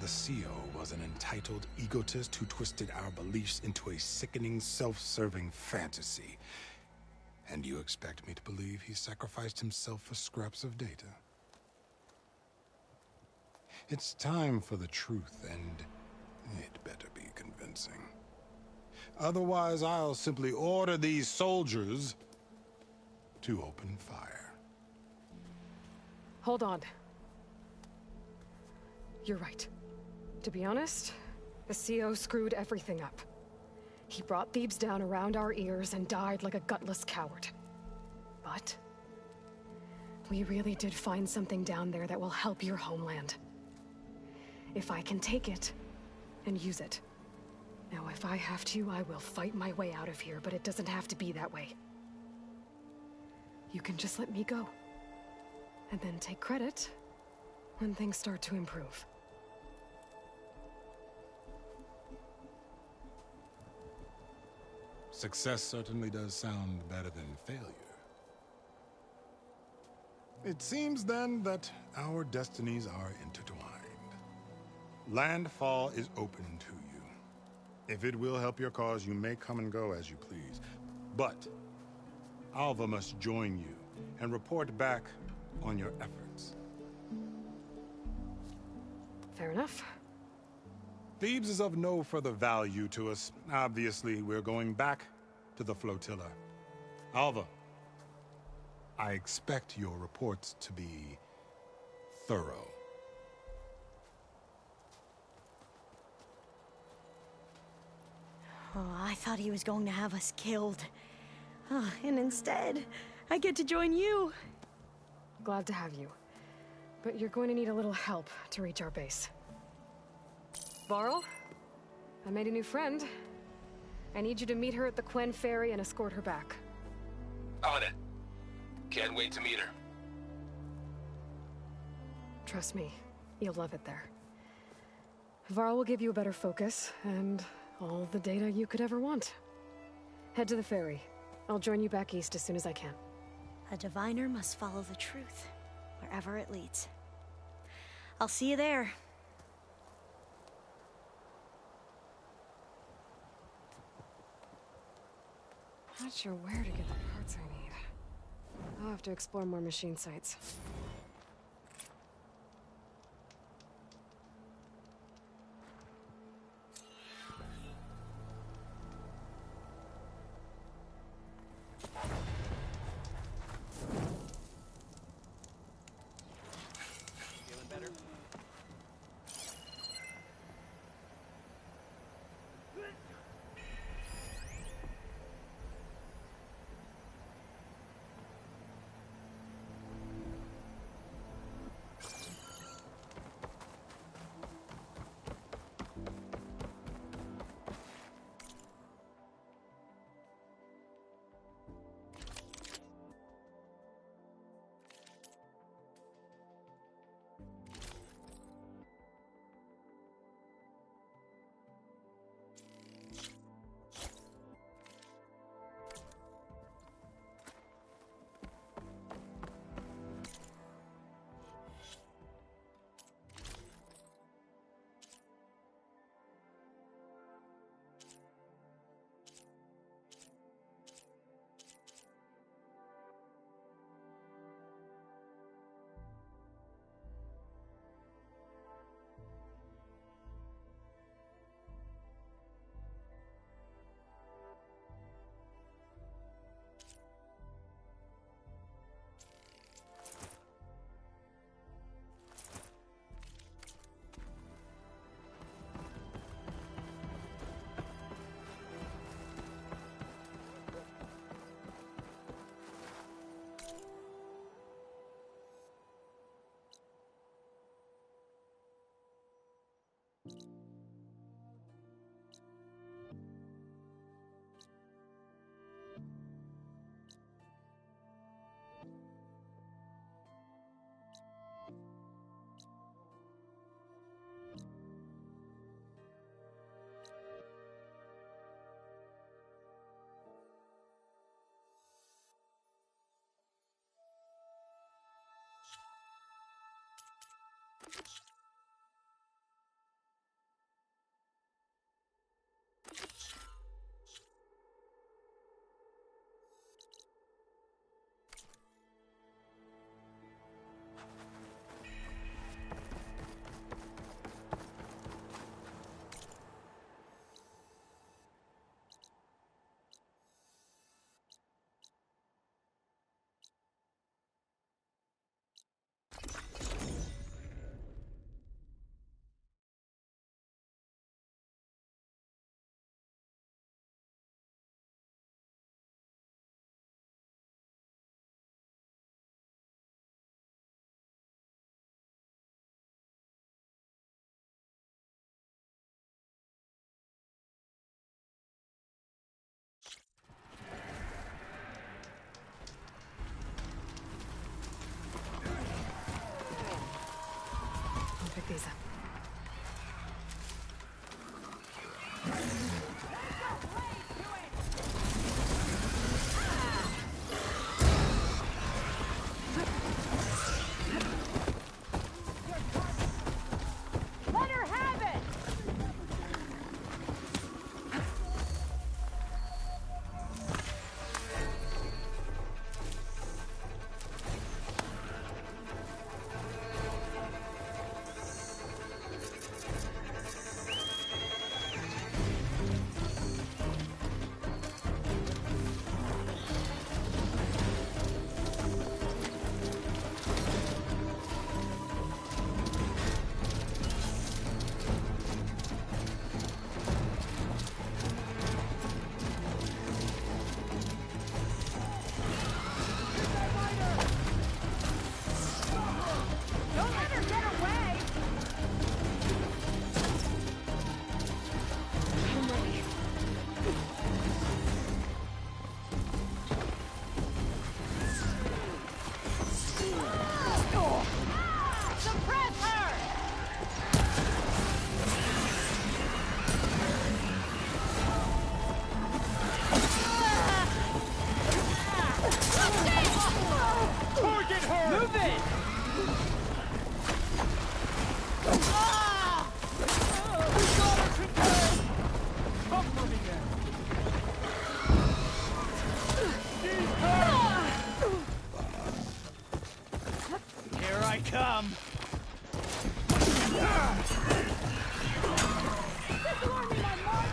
The CO was an entitled egotist who twisted our beliefs into a sickening, self-serving fantasy. And you expect me to believe he sacrificed himself for scraps of data? It's time for the truth, and it better be convincing. Otherwise, I'll simply order these soldiers to open fire. Hold on. You're right. To be honest, the CO screwed everything up. He brought Thebes down around our ears and died like a gutless coward. But we really did find something down there that will help your homeland. If I can take it and use it. Now, if I have to, I will fight my way out of here, but it doesn't have to be that way. You can just let me go. And then take credit when things start to improve. Success certainly does sound better than failure. It seems then that our destinies are intertwined. Landfall is open to you. If it will help your cause, you may come and go as you please. But Alva must join you and report back on your efforts. Fair enough. Thebes is of no further value to us. Obviously, we're going back to the flotilla. Alva, I expect your reports to be thorough. Oh, I thought he was going to have us killed. Oh, and instead, I get to join you. Glad to have you. But you're going to need a little help to reach our base. Varl, I made a new friend. I need you to meet her at the Quen Ferry and escort her back. On it. Can't wait to meet her. Trust me, you'll love it there. Varl will give you a better focus, and all the data you could ever want. Head to the ferry. I'll join you back east as soon as I can. A diviner must follow the truth, wherever it leads. I'll see you there. Not sure where to get the parts I need. I'll have to explore more machine sites. I'll pick these up. Let her have it! Don't let her get away! I'm ready. Suppress her! Target her! Move it! We got her contained! Come for me then! She's hurt! Here I come! Disarm me, my lord!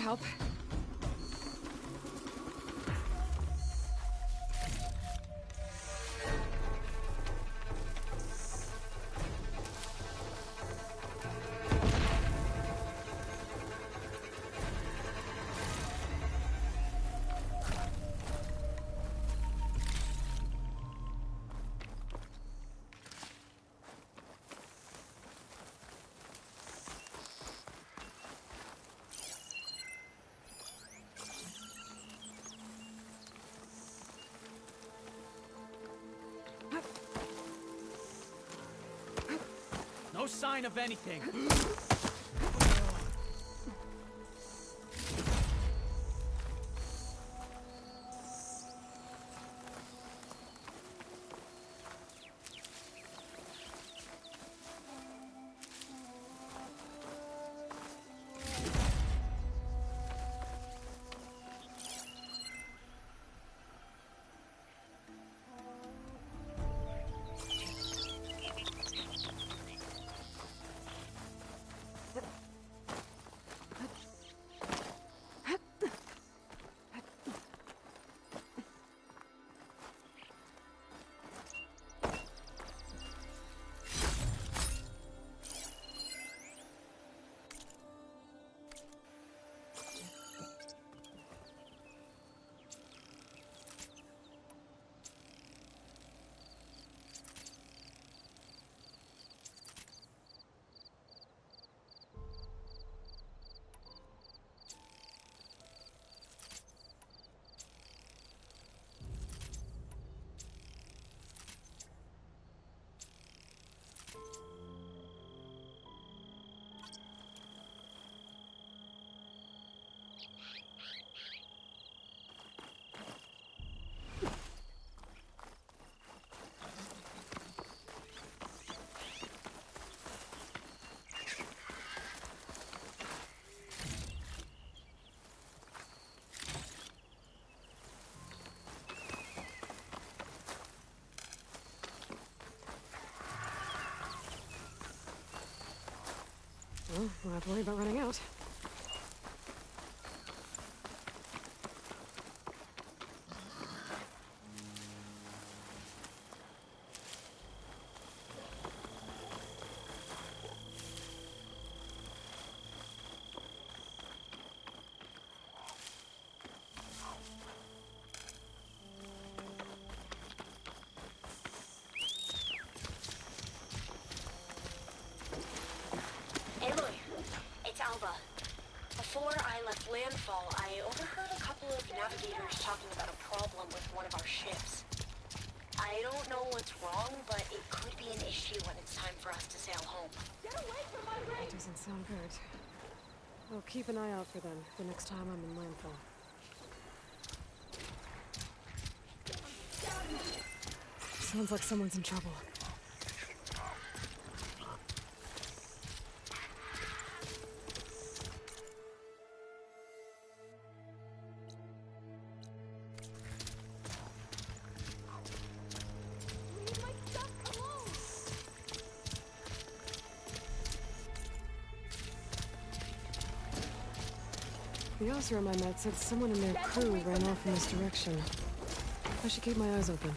help. No sign of anything. Well, we'll have to worry about running out. Before I left landfall, I overheard a couple of navigators talking about a problem with one of our ships. I don't know what's wrong, but it could be an issue when it's time for us to sail home. Get away from my ring! That doesn't sound good. I'll keep an eye out for them the next time I'm in landfall. Sounds like someone's in trouble. The officer I met said someone in their crew ran off in this direction. I should keep my eyes open.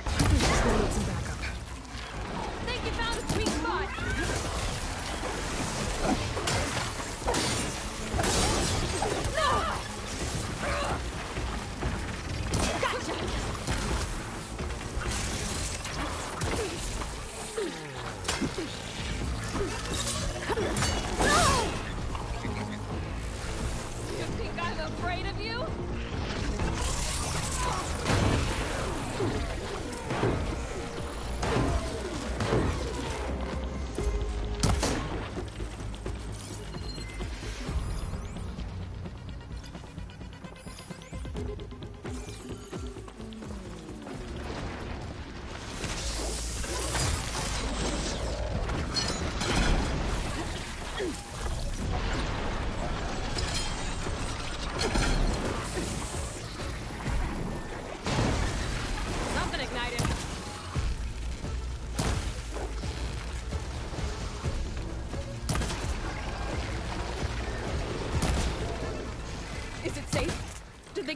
I think she's gonna need some backup. Think you found a sweet spot!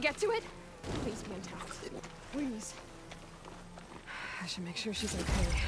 get to it? Please be intact. Please. I should make sure she's okay.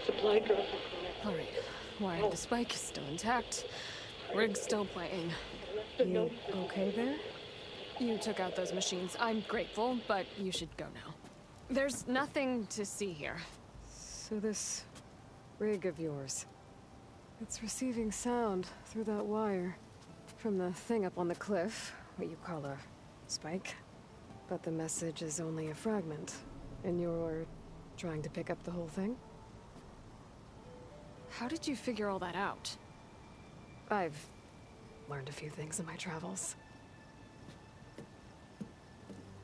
Supply drop. Alright. Wire the spike is still intact. Rig's still playing. You okay there? You took out those machines. I'm grateful, but you should go now. There's nothing to see here. So this rig of yours, it's receiving sound through that wire from the thing up on the cliff, what you call a spike. But the message is only a fragment, and you're trying to pick up the whole thing? How did you figure all that out? I've learned a few things in my travels.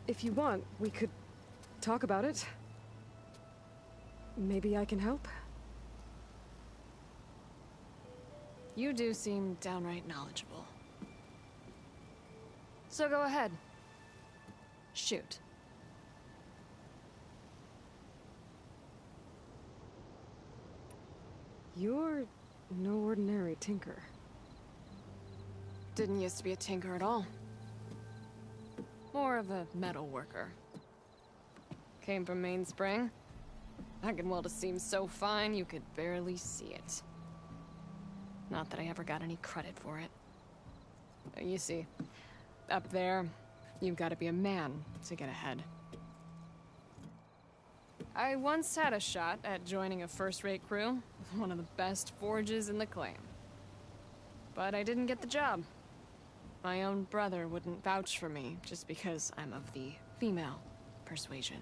If you want, we could talk about it. Maybe I can help? You do seem downright knowledgeable. So go ahead. Shoot. You're no ordinary tinker. Didn't used to be a tinker at all. More of a metal worker. Came from Mainspring. I can weld a seam so fine you could barely see it. Not that I ever got any credit for it. You see, up there, you've got to be a man to get ahead. I once had a shot at joining a first-rate crew with one of the best forges in the claim. But I didn't get the job. My own brother wouldn't vouch for me just because I'm of the female persuasion.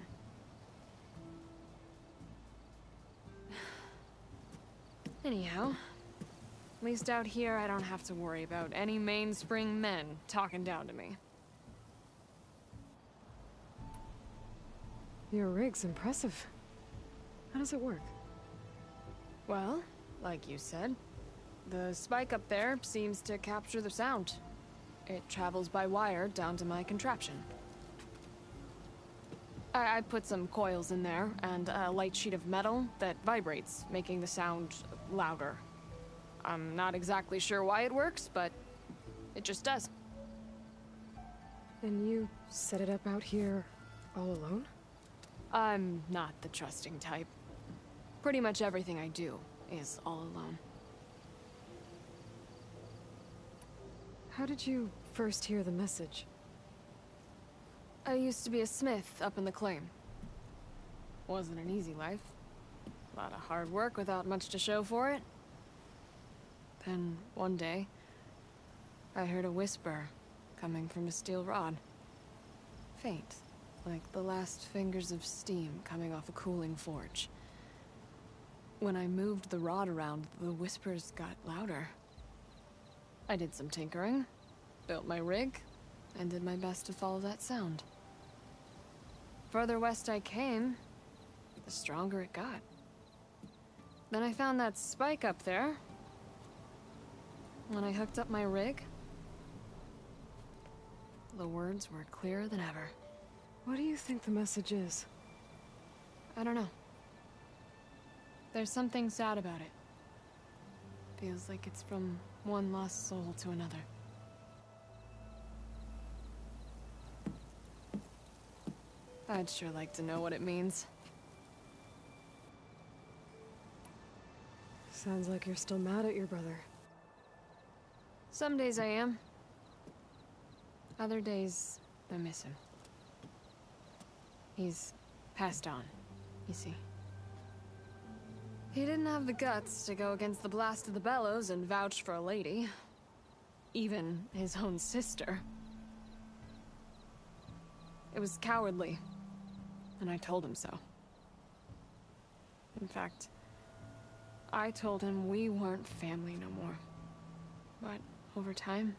Anyhow, at least out here I don't have to worry about any Mainspring men talking down to me. Your rig's impressive. How does it work? Well, like you said, the spike up there seems to capture the sound. It travels by wire down to my contraption. I put some coils in there and a light sheet of metal that vibrates, making the sound louder. I'm not exactly sure why it works, but it just does. And you set it up out here all alone? I'm not the trusting type. Pretty much everything I do is all alone. How did you first hear the message? I used to be a smith up in the claim. Wasn't an easy life. A lot of hard work without much to show for it. Then, one day, I heard a whisper coming from a steel rod. Faint, like the last fingers of steam coming off a cooling forge. When I moved the rod around, the whispers got louder. I did some tinkering, built my rig, and did my best to follow that sound. Further west I came, the stronger it got. Then I found that spike up there. When I hooked up my rig, the words were clearer than ever. What do you think the message is? I don't know. There's something sad about it. Feels like it's from one lost soul to another. I'd sure like to know what it means. Sounds like you're still mad at your brother. Some days I am. Other days, I miss him. He's passed on, you see. He didn't have the guts to go against the blast of the bellows and vouch for a lady. Even his own sister. It was cowardly, and I told him so. In fact, I told him we weren't family no more. But over time,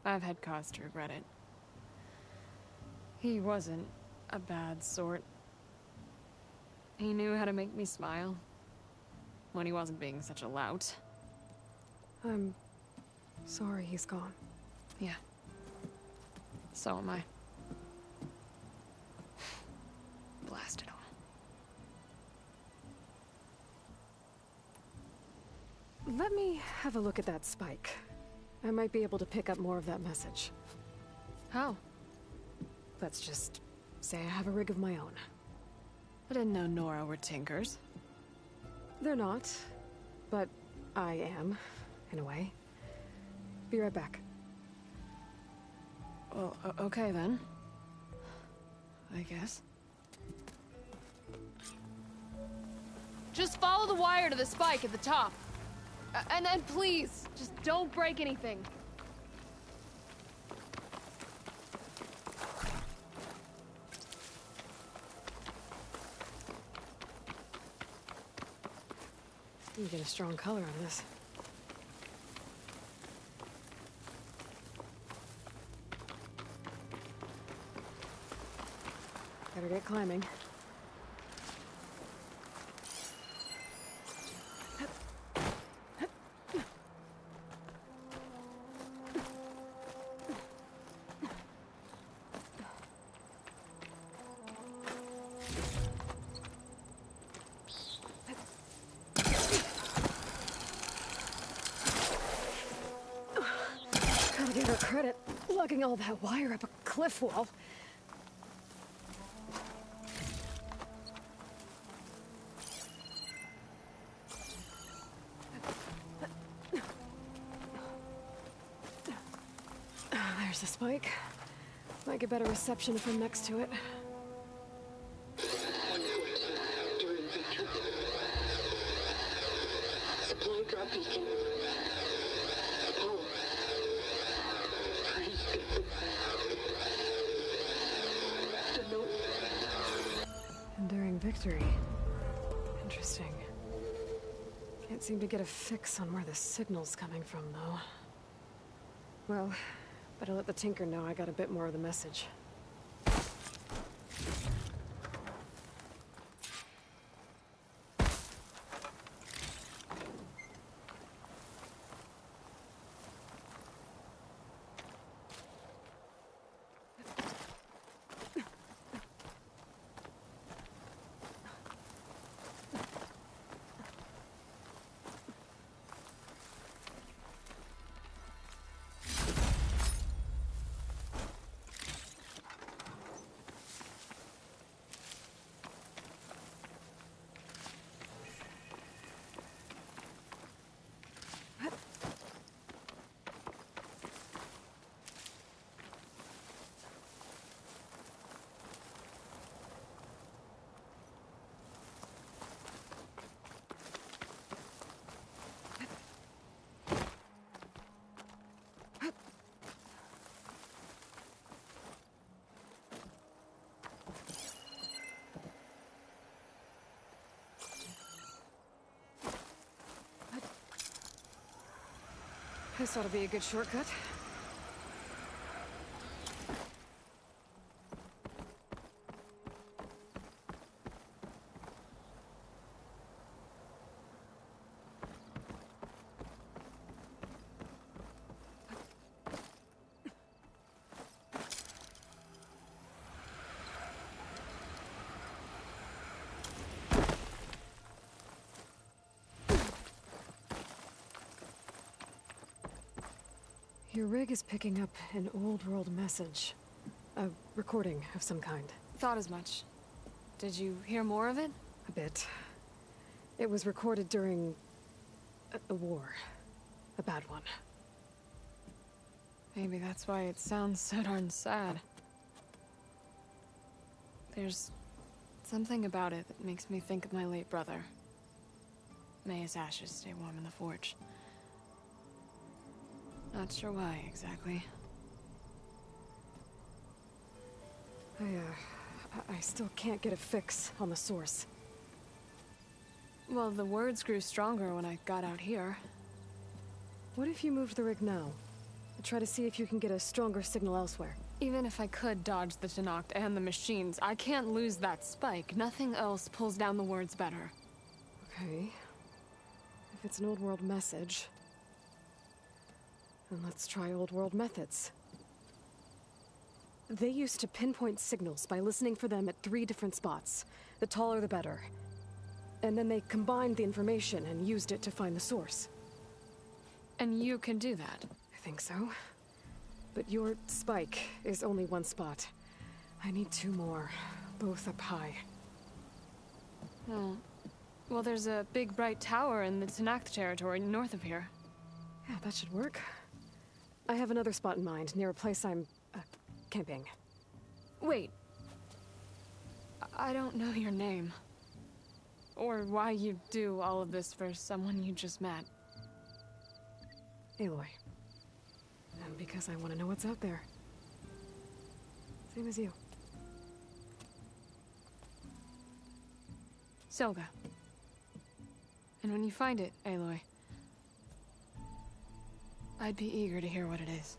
I've had cause to regret it. He wasn't a bad sort. He knew how to make me smile when he wasn't being such a lout. I'm sorry he's gone. Yeah. So am I. Blast it all. Let me have a look at that spike. I might be able to pick up more of that message. How? Let's just say I have a rig of my own. I didn't know Nora were tinkers. They're not, but I am, in a way. Be right back. Well, okay then. I guess. Just follow the wire to the spike at the top. And then please, just don't break anything. You get a strong color on this. Better get climbing. Gotta give her credit, lugging all that wire up a cliff wall. There's the spike. Might get better reception if I'm next to it. During victory. Supply drop beacon. Oh. Praise God. The note. Enduring victory. Interesting. Can't seem to get a fix on where the signal's coming from, though. Well, better let the Tinker know I got a bit more of the message. This ought to be a good shortcut. Your rig is picking up an old-world message. A recording of some kind. Thought as much. Did you hear more of it? A bit. It was recorded during a war. A bad one. Maybe that's why it sounds so darn sad. There's something about it that makes me think of my late brother. May his ashes stay warm in the forge. Not sure why, exactly. I still can't get a fix on the source. Well, the words grew stronger when I got out here. What if you moved the rig now? Try to see if you can get a stronger signal elsewhere. Even if I could dodge the Tenakth and the machines, I can't lose that spike. Nothing else pulls down the words better. Okay. If it's an old world message, then let's try old world methods. They used to pinpoint signals by listening for them at 3 different spots. The taller the better. And then they combined the information and used it to find the source. And you can do that? I think so. But your spike is only 1 spot. I need 2 more, both up high. Oh. Well, there's a big bright tower in the Tenakth territory north of here. Yeah, that should work. I have another spot in mind, near a place I'm, camping. Wait. I don't know your name. Or why you do all of this for someone you just met. Aloy. And because I want to know what's out there. Same as you. Selga. And when you find it, Aloy, I'd be eager to hear what it is.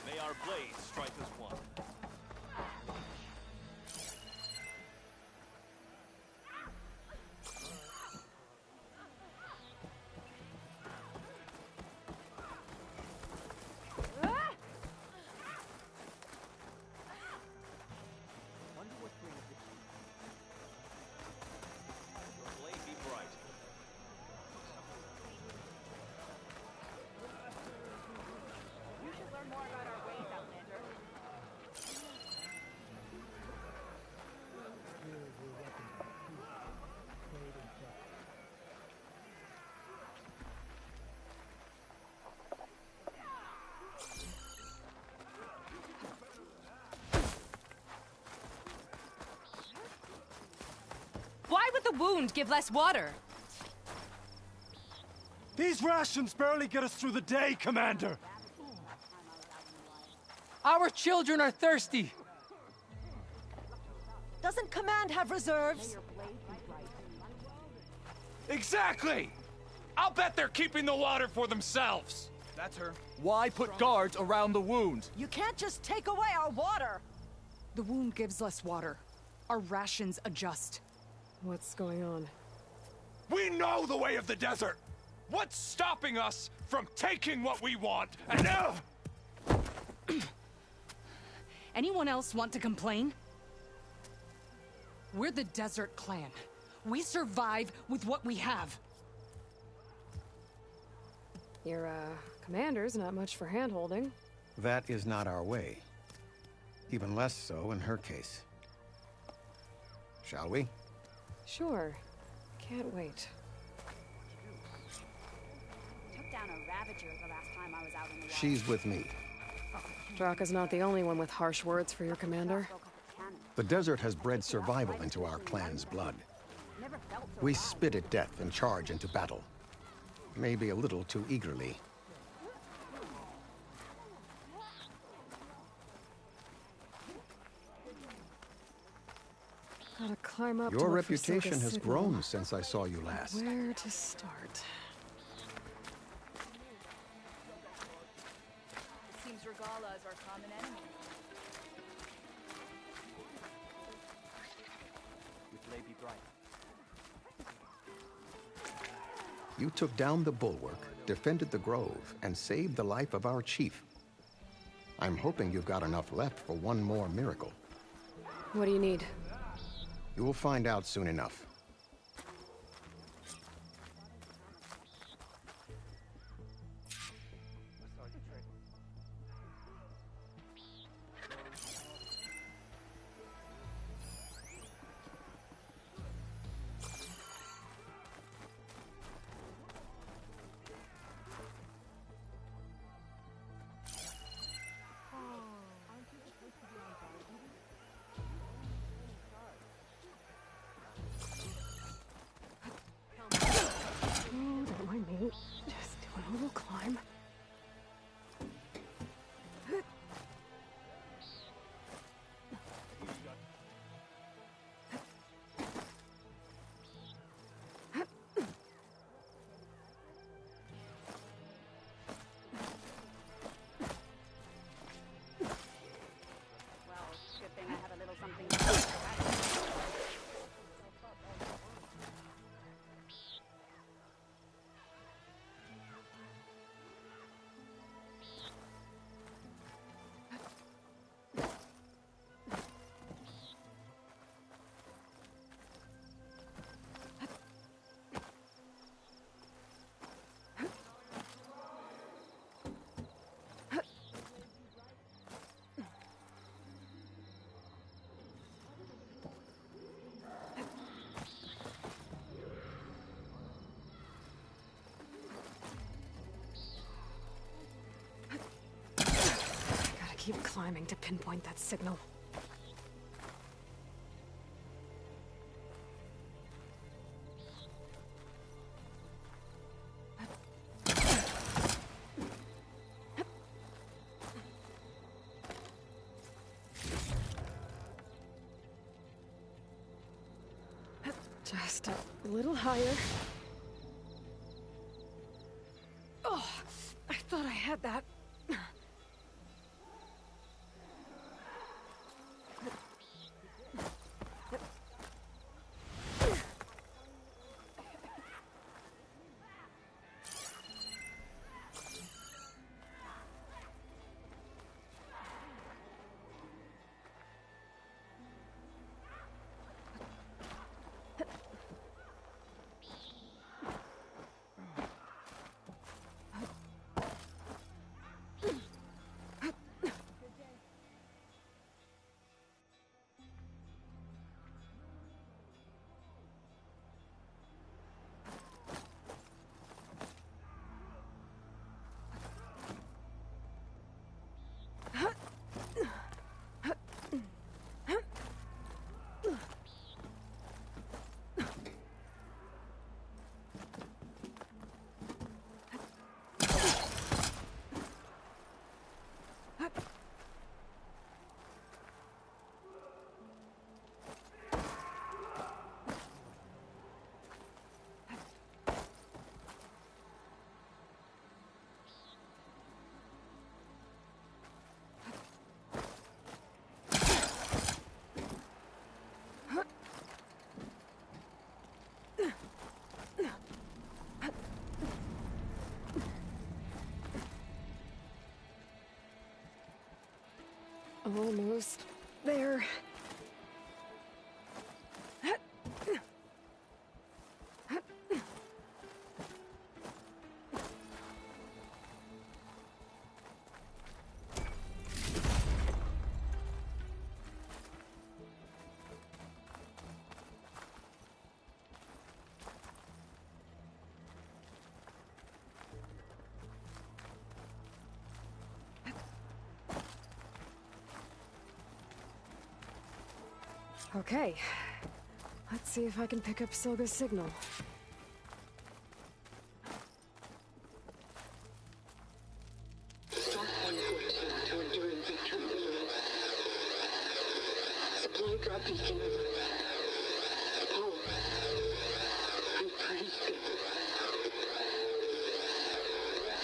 May our blades strike as one. Wonder what brings it. Your blade be bright. You should learn more about our ways, Outlander. Why would the wound give less water? These rations barely get us through the day, Commander! Our children are thirsty! Doesn't Command have reserves? Exactly! I'll bet they're keeping the water for themselves! That's her. Why put guards around the wound? You can't just take away our water! The wound gives us water. Our rations adjust. What's going on? We know the way of the desert! What's stopping us from taking what we want? And now... Anyone else want to complain? We're the Desert Clan. We survive with what we have. Your, commander's not much for hand-holding. That is not our way. Even less so in her case. Shall we? Sure. Can't wait. Took down a Ravager the last time I was out in the wild. She's with me. Draka's not the only one with harsh words for your commander. The desert has bred survival into our clan's blood. We spit at death and charge into battle. Maybe a little too eagerly. Gotta climb up. Your reputation has grown since I saw you last. Where to start? It seems Regala is our common enemy. With Lady Bright. You took down the bulwark, defended the grove, and saved the life of our chief. I'm hoping you've got enough left for one more miracle. What do you need? You will find out soon enough. Don't mind me. Just doing a little climb. Well, good thing I have a little something to do. Gotta keep climbing to pinpoint that signal. Just a little higher. Oh, I thought I had that. Almost there. Okay. Let's see if I can pick up Silga's signal. Start 114 toward your inventory. Supply drop beacon. Power. I'm freezing.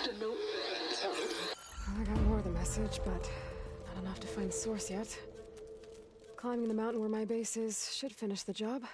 The note. I got more of the message, but not enough to find the source yet. Climbing the mountain where my base is should finish the job.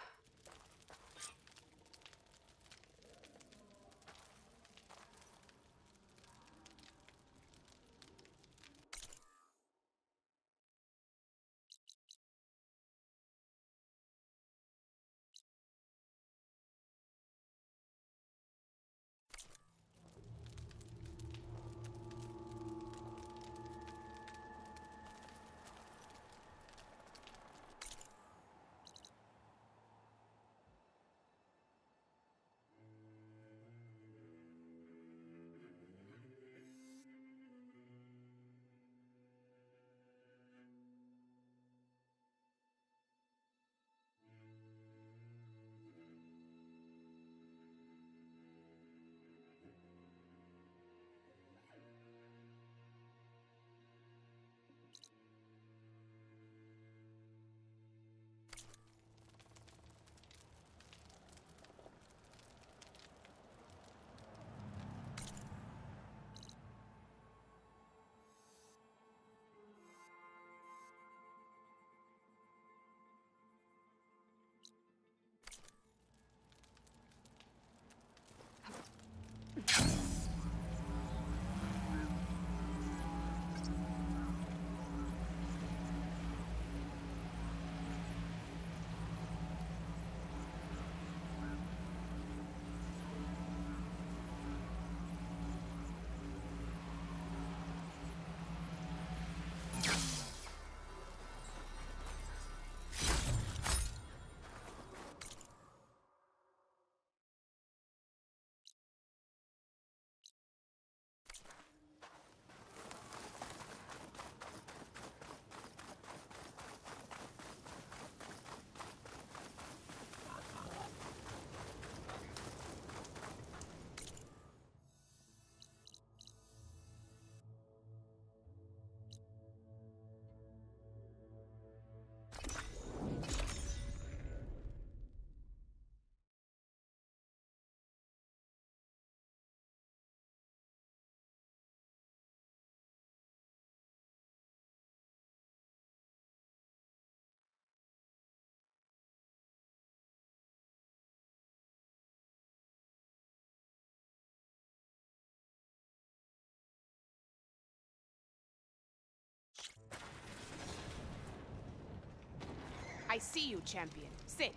I see you, champion. Sit,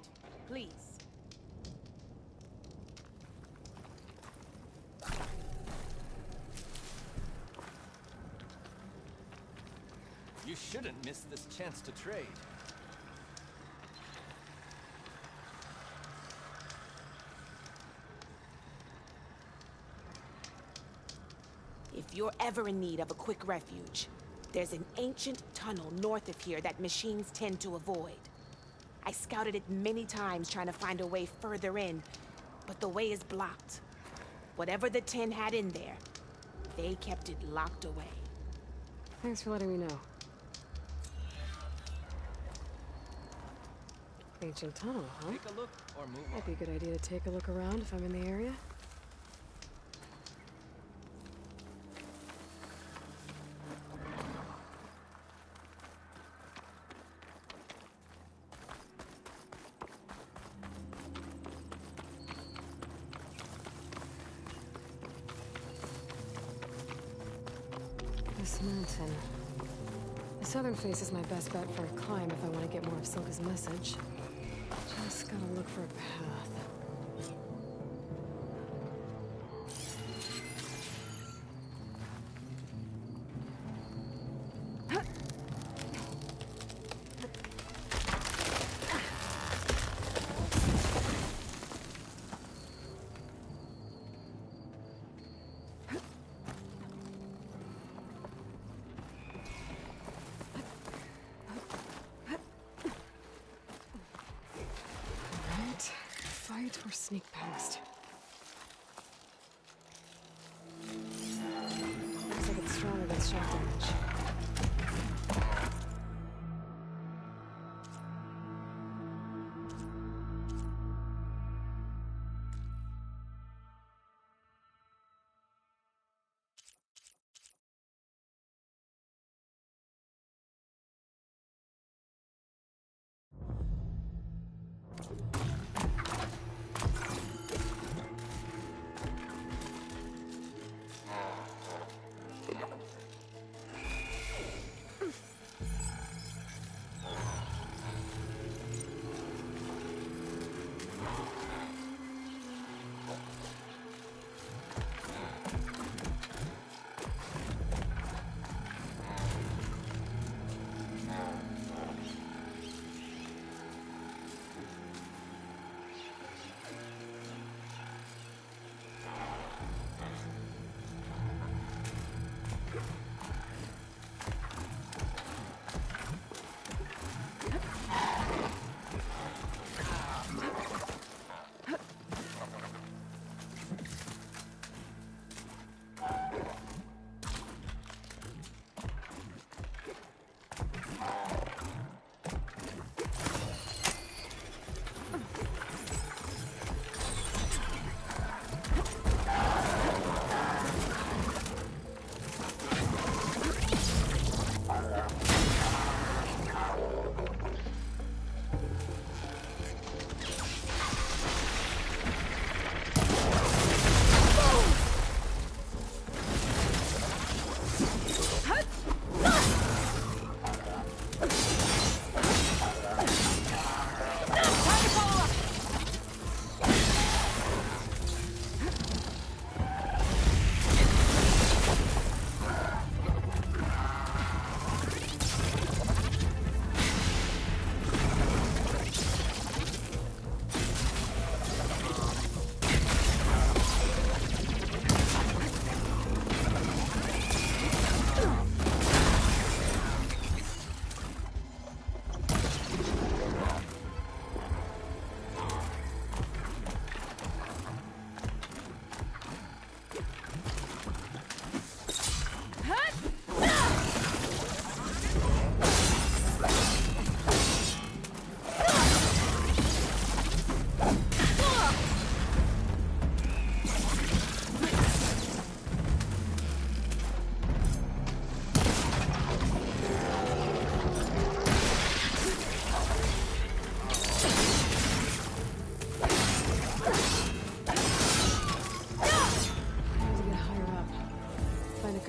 please. You shouldn't miss this chance to trade. If you're ever in need of a quick refuge, there's an ancient tunnel north of here that machines tend to avoid. I scouted it many times trying to find a way further in, but the way is blocked. Whatever the 10 had in there, they kept it locked away. Thanks for letting me know. Ancient tunnel, huh? Take a look or move on. Might be a good idea to take a look around if I'm in the area. This mountain. southern face is my best bet for a climb if I want to get more of Silka's message. Just gotta look for a path. Fight or sneak past? Looks like it's strong against shock damage.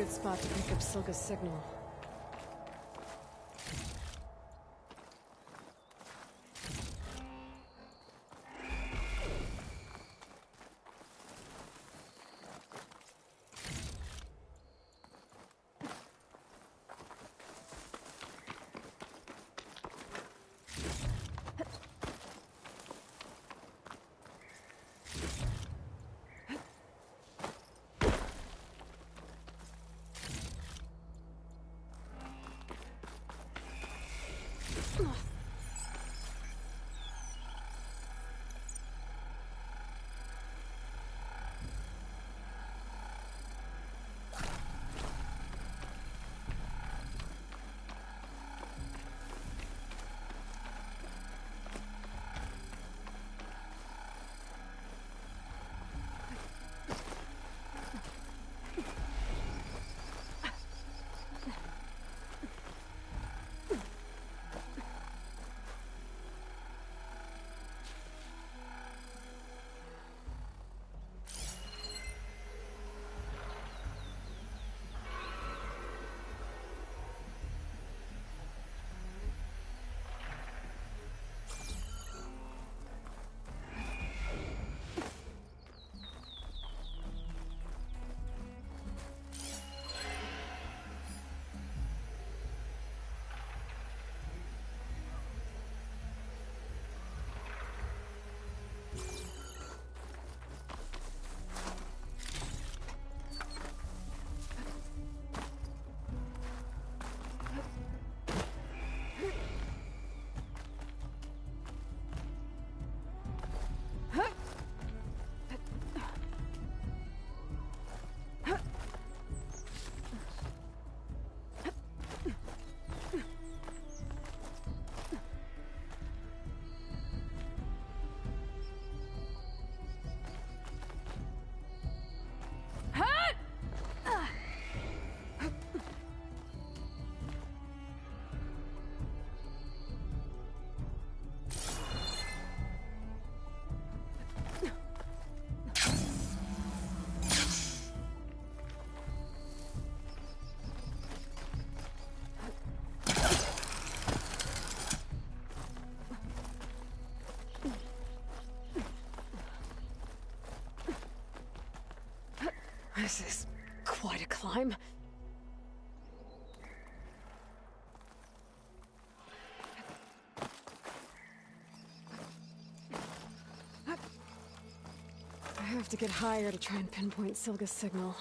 Spot to pick up Silka's signal. This is quite a climb. I have to get higher to try and pinpoint Silga's signal.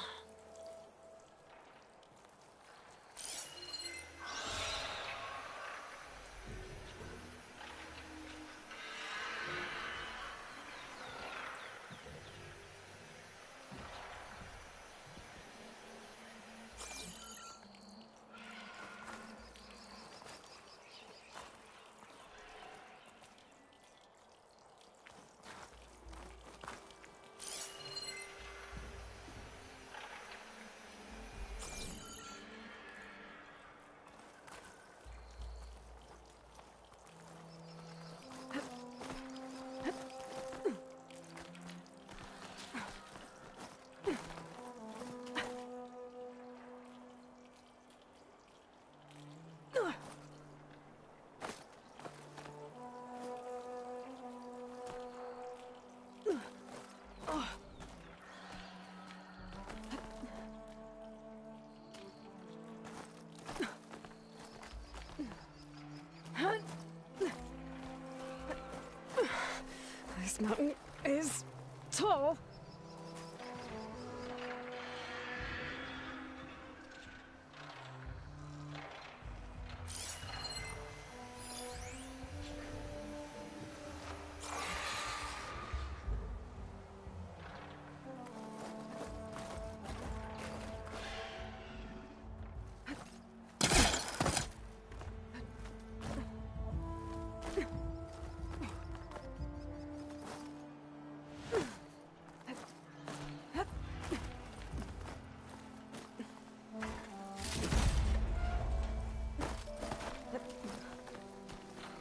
This mountain is tall.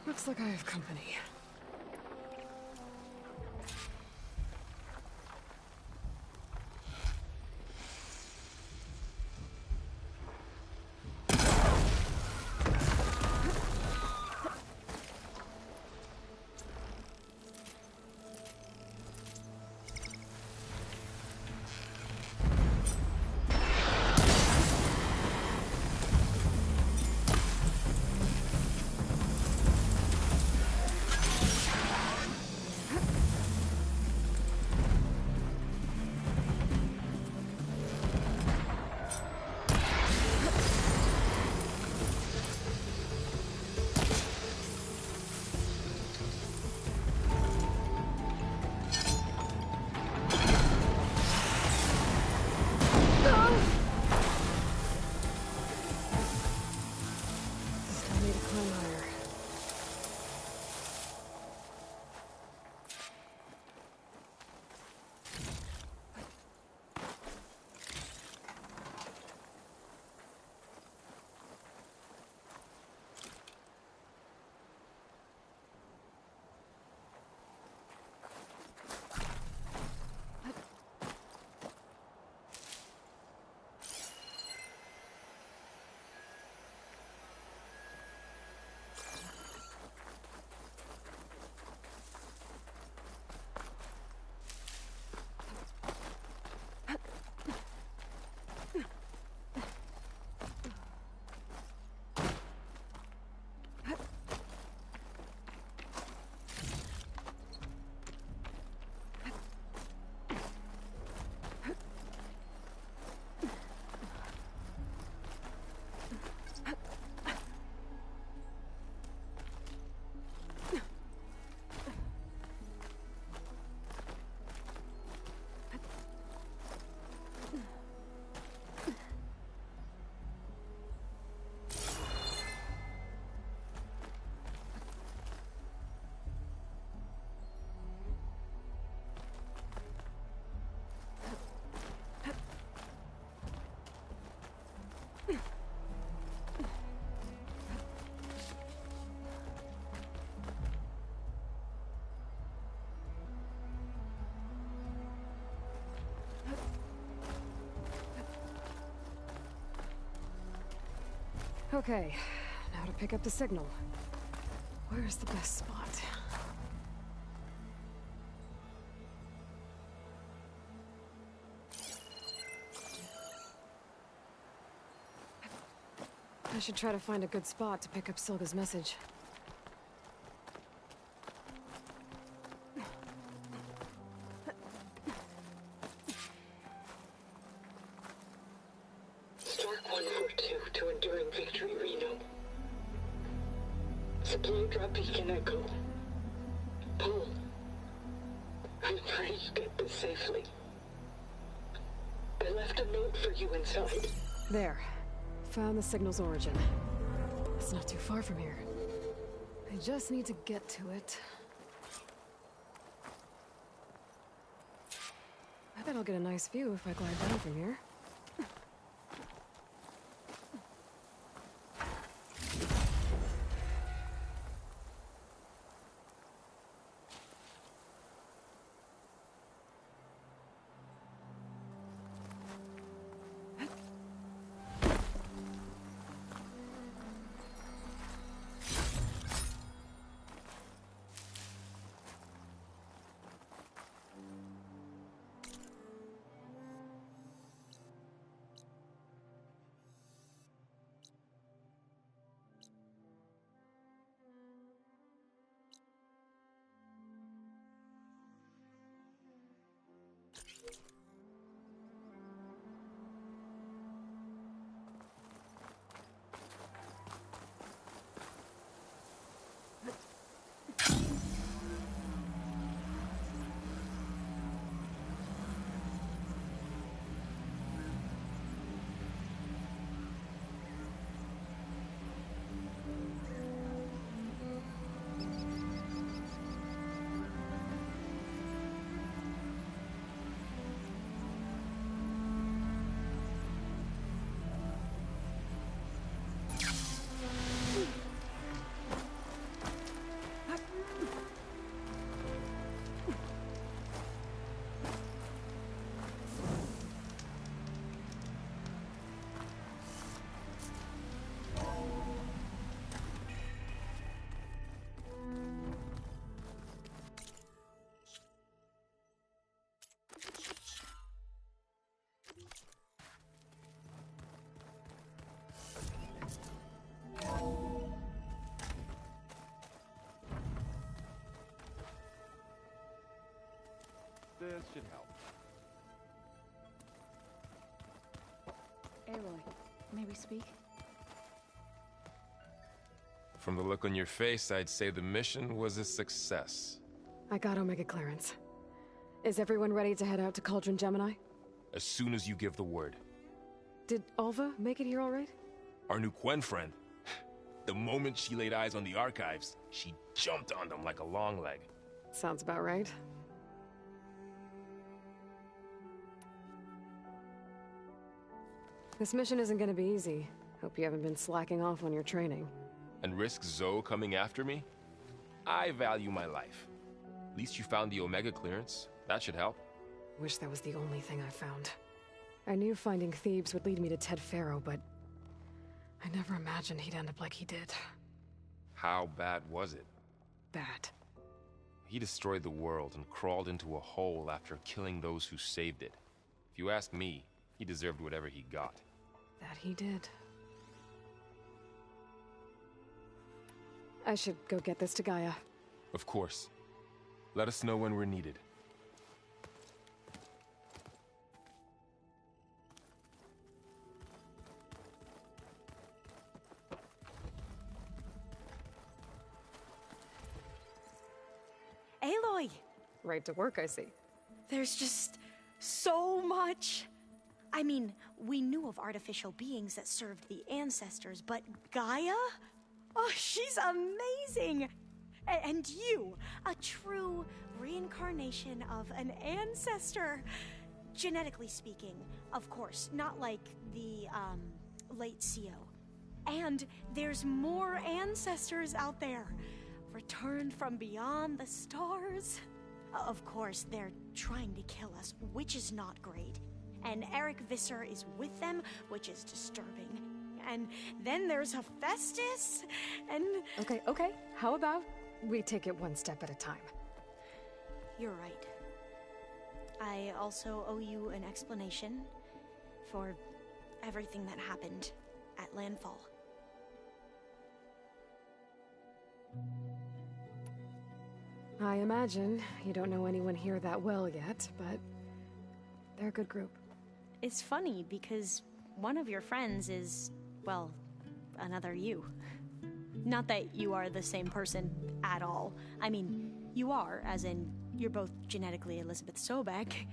Looks like I have company. Okay, now to pick up the signal. Where's the best spot? I should try to find a good spot to pick up Silga's message. Stark 142 to Enduring Victory, Reno. Supply drop beacon Echo. Paul, I'm trying to get this safely. I left a note for you inside. There. Found the signal's origin. It's not too far from here. I just need to get to it. I bet I'll get a nice view if I glide down from here. This should help. Aloy, may we speak? From the look on your face, I'd say the mission was a success. I got Omega clearance. Is everyone ready to head out to Cauldron Gemini? As soon as you give the word. Did Alva make it here all right? Our new Quen friend. The moment she laid eyes on the archives, she jumped on them like a long leg. Sounds about right. This mission isn't gonna be easy. Hope you haven't been slacking off on your training. And risk Zoe coming after me? I value my life. At least you found the Omega clearance. That should help. Wish that was the only thing I found. I knew finding Thebes would lead me to Ted Faro, but I never imagined he'd end up like he did. How bad was it? Bad. He destroyed the world and crawled into a hole after killing those who saved it. If you ask me, he deserved whatever he got. That he did. I should go get this to Gaia. Of course. Let us know when we're needed. Aloy! Right to work, I see. There's just so much. I mean, we knew of artificial beings that served the ancestors, but Gaia? Oh, she's amazing! And you, a true reincarnation of an ancestor. Genetically speaking, of course, not like the, late CO. And there's more ancestors out there, returned from beyond the stars. Of course, they're trying to kill us, which is not great. And Eric Visser is with them, which is disturbing. And then there's Hephaestus, and... Okay. How about we take it one step at a time? You're right. I also owe you an explanation for everything that happened at Landfall. I imagine you don't know anyone here that well yet, but they're a good group. It's funny because one of your friends is, well, another you. Not that you are the same person at all. I mean, you are, as in, you're both genetically Elizabeth Sobek,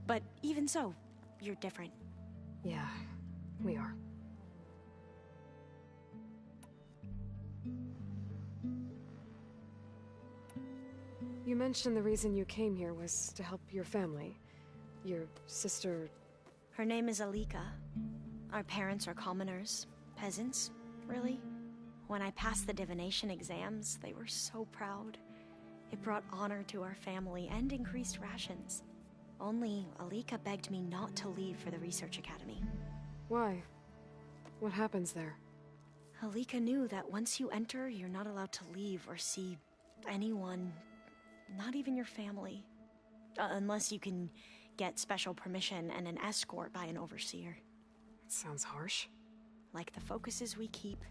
but even so, you're different. Yeah, we are. You mentioned the reason you came here was to help your family. Your sister... Her name is Alika. Our parents are commoners. Peasants, really. When I passed the divination exams, they were so proud. It brought honor to our family and increased rations. Only Alika begged me not to leave for the research academy. Why? What happens there? Alika knew that once you enter, you're not allowed to leave or see anyone, not even your family. Unless you can get special permission and an escort by an overseer. That sounds harsh. Like the focuses we keep,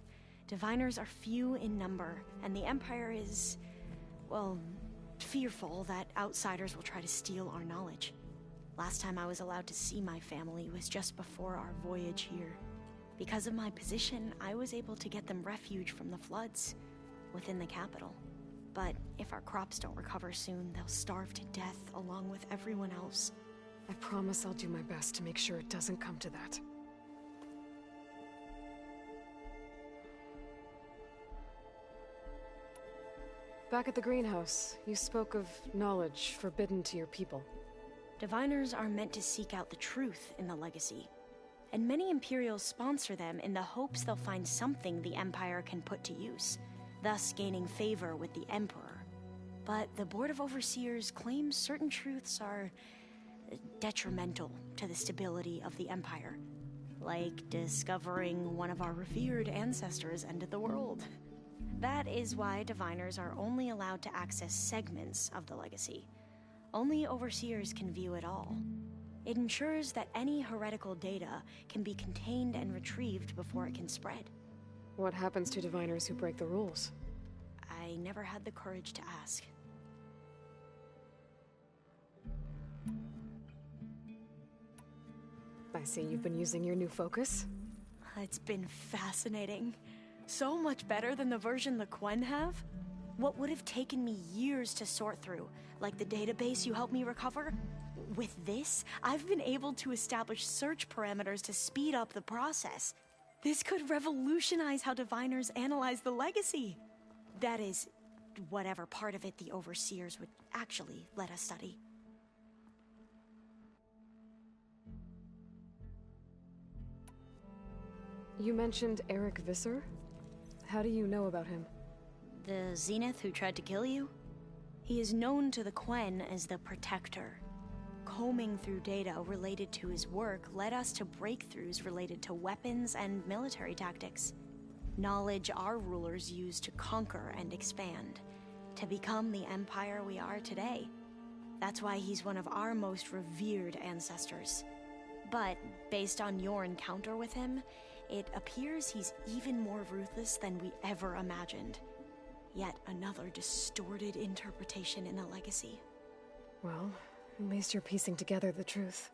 diviners are few in number, and the Empire is, well, fearful that outsiders will try to steal our knowledge. Last time I was allowed to see my family was just before our voyage here. Because of my position, I was able to get them refuge from the floods within the capital. But if our crops don't recover soon, they'll starve to death along with everyone else. I promise I'll do my best to make sure it doesn't come to that. Back at the greenhouse, you spoke of knowledge forbidden to your people. Diviners are meant to seek out the truth in the legacy, and many Imperials sponsor them in the hopes they'll find something the Empire can put to use, thus gaining favor with the Emperor. But the Board of Overseers claims certain truths are detrimental to the stability of the Empire, like discovering one of our revered ancestors ended the world. That is why diviners are only allowed to access segments of the legacy. Only overseers can view it all. It ensures that any heretical data can be contained and retrieved before it can spread. What happens to diviners who break the rules? I never had the courage to ask. I see you've been using your new focus. It's been fascinating. So much better than the version the Quen have. What would have taken me years to sort through, like the database you helped me recover? With this, I've been able to establish search parameters to speed up the process. This could revolutionize how diviners analyze the legacy. That is, whatever part of it the overseers would actually let us study. You mentioned Eric Visser? How do you know about him? The Zenith who tried to kill you? He is known to the Quen as the Protector. Combing through data related to his work led us to breakthroughs related to weapons and military tactics. Knowledge our rulers used to conquer and expand, to become the empire we are today. That's why he's one of our most revered ancestors. But based on your encounter with him, it appears he's even more ruthless than we ever imagined. Yet another distorted interpretation in the legacy. Well, at least you're piecing together the truth.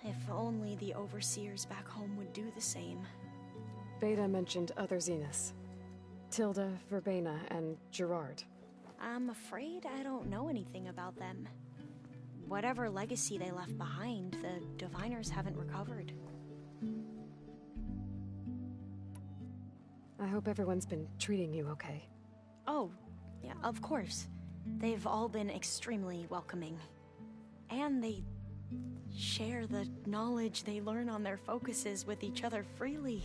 If only the overseers back home would do the same. Beta mentioned other Zeniths. Tilda, Verbena, and Gerard. I'm afraid I don't know anything about them. Whatever legacy they left behind, the diviners haven't recovered. I hope everyone's been treating you okay. Oh, yeah, of course. They've all been extremely welcoming. And they share the knowledge they learn on their focuses with each other freely.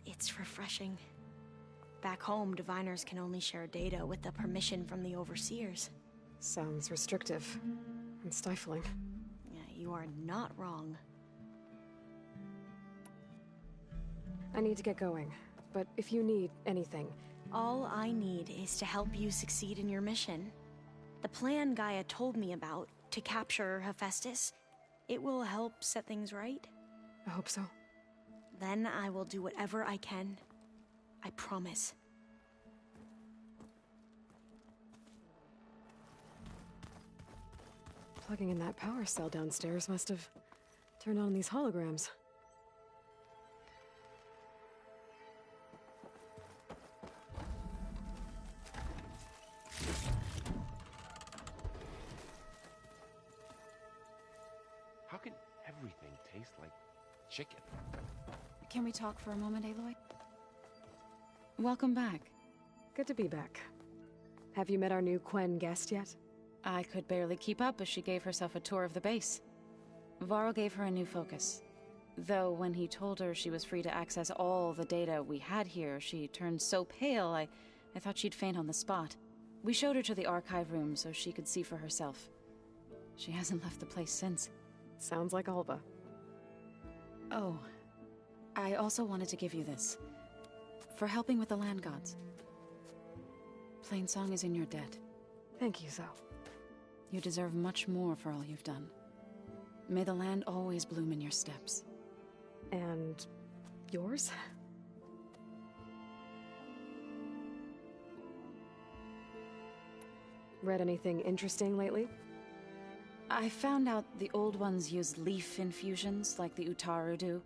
It's refreshing. Back home, diviners can only share data with the permission from the overseers. Sounds restrictive and stifling. Yeah, you are not wrong. I need to get going, but if you need anything... All I need is to help you succeed in your mission. The plan Gaia told me about, to capture Hephaestus, it will help set things right. I hope so. Then I will do whatever I can. I promise. Plugging in that power cell downstairs must have turned on these holograms. How can everything taste like chicken? Can we talk for a moment, Aloy? Welcome back. Good to be back. Have you met our new Quen guest yet? I could barely keep up as she gave herself a tour of the base. Varl gave her a new focus. Though when he told her she was free to access all the data we had here, she turned so pale I thought she'd faint on the spot. We showed her to the archive room so she could see for herself. She hasn't left the place since. Sounds like Alba. Oh, I also wanted to give you this. For helping with the land gods. Plainsong is in your debt. Thank you, Zoe. You deserve much more for all you've done. May the land always bloom in your steps. And yours? Read anything interesting lately? I found out the old ones use leaf infusions like the Utaru do.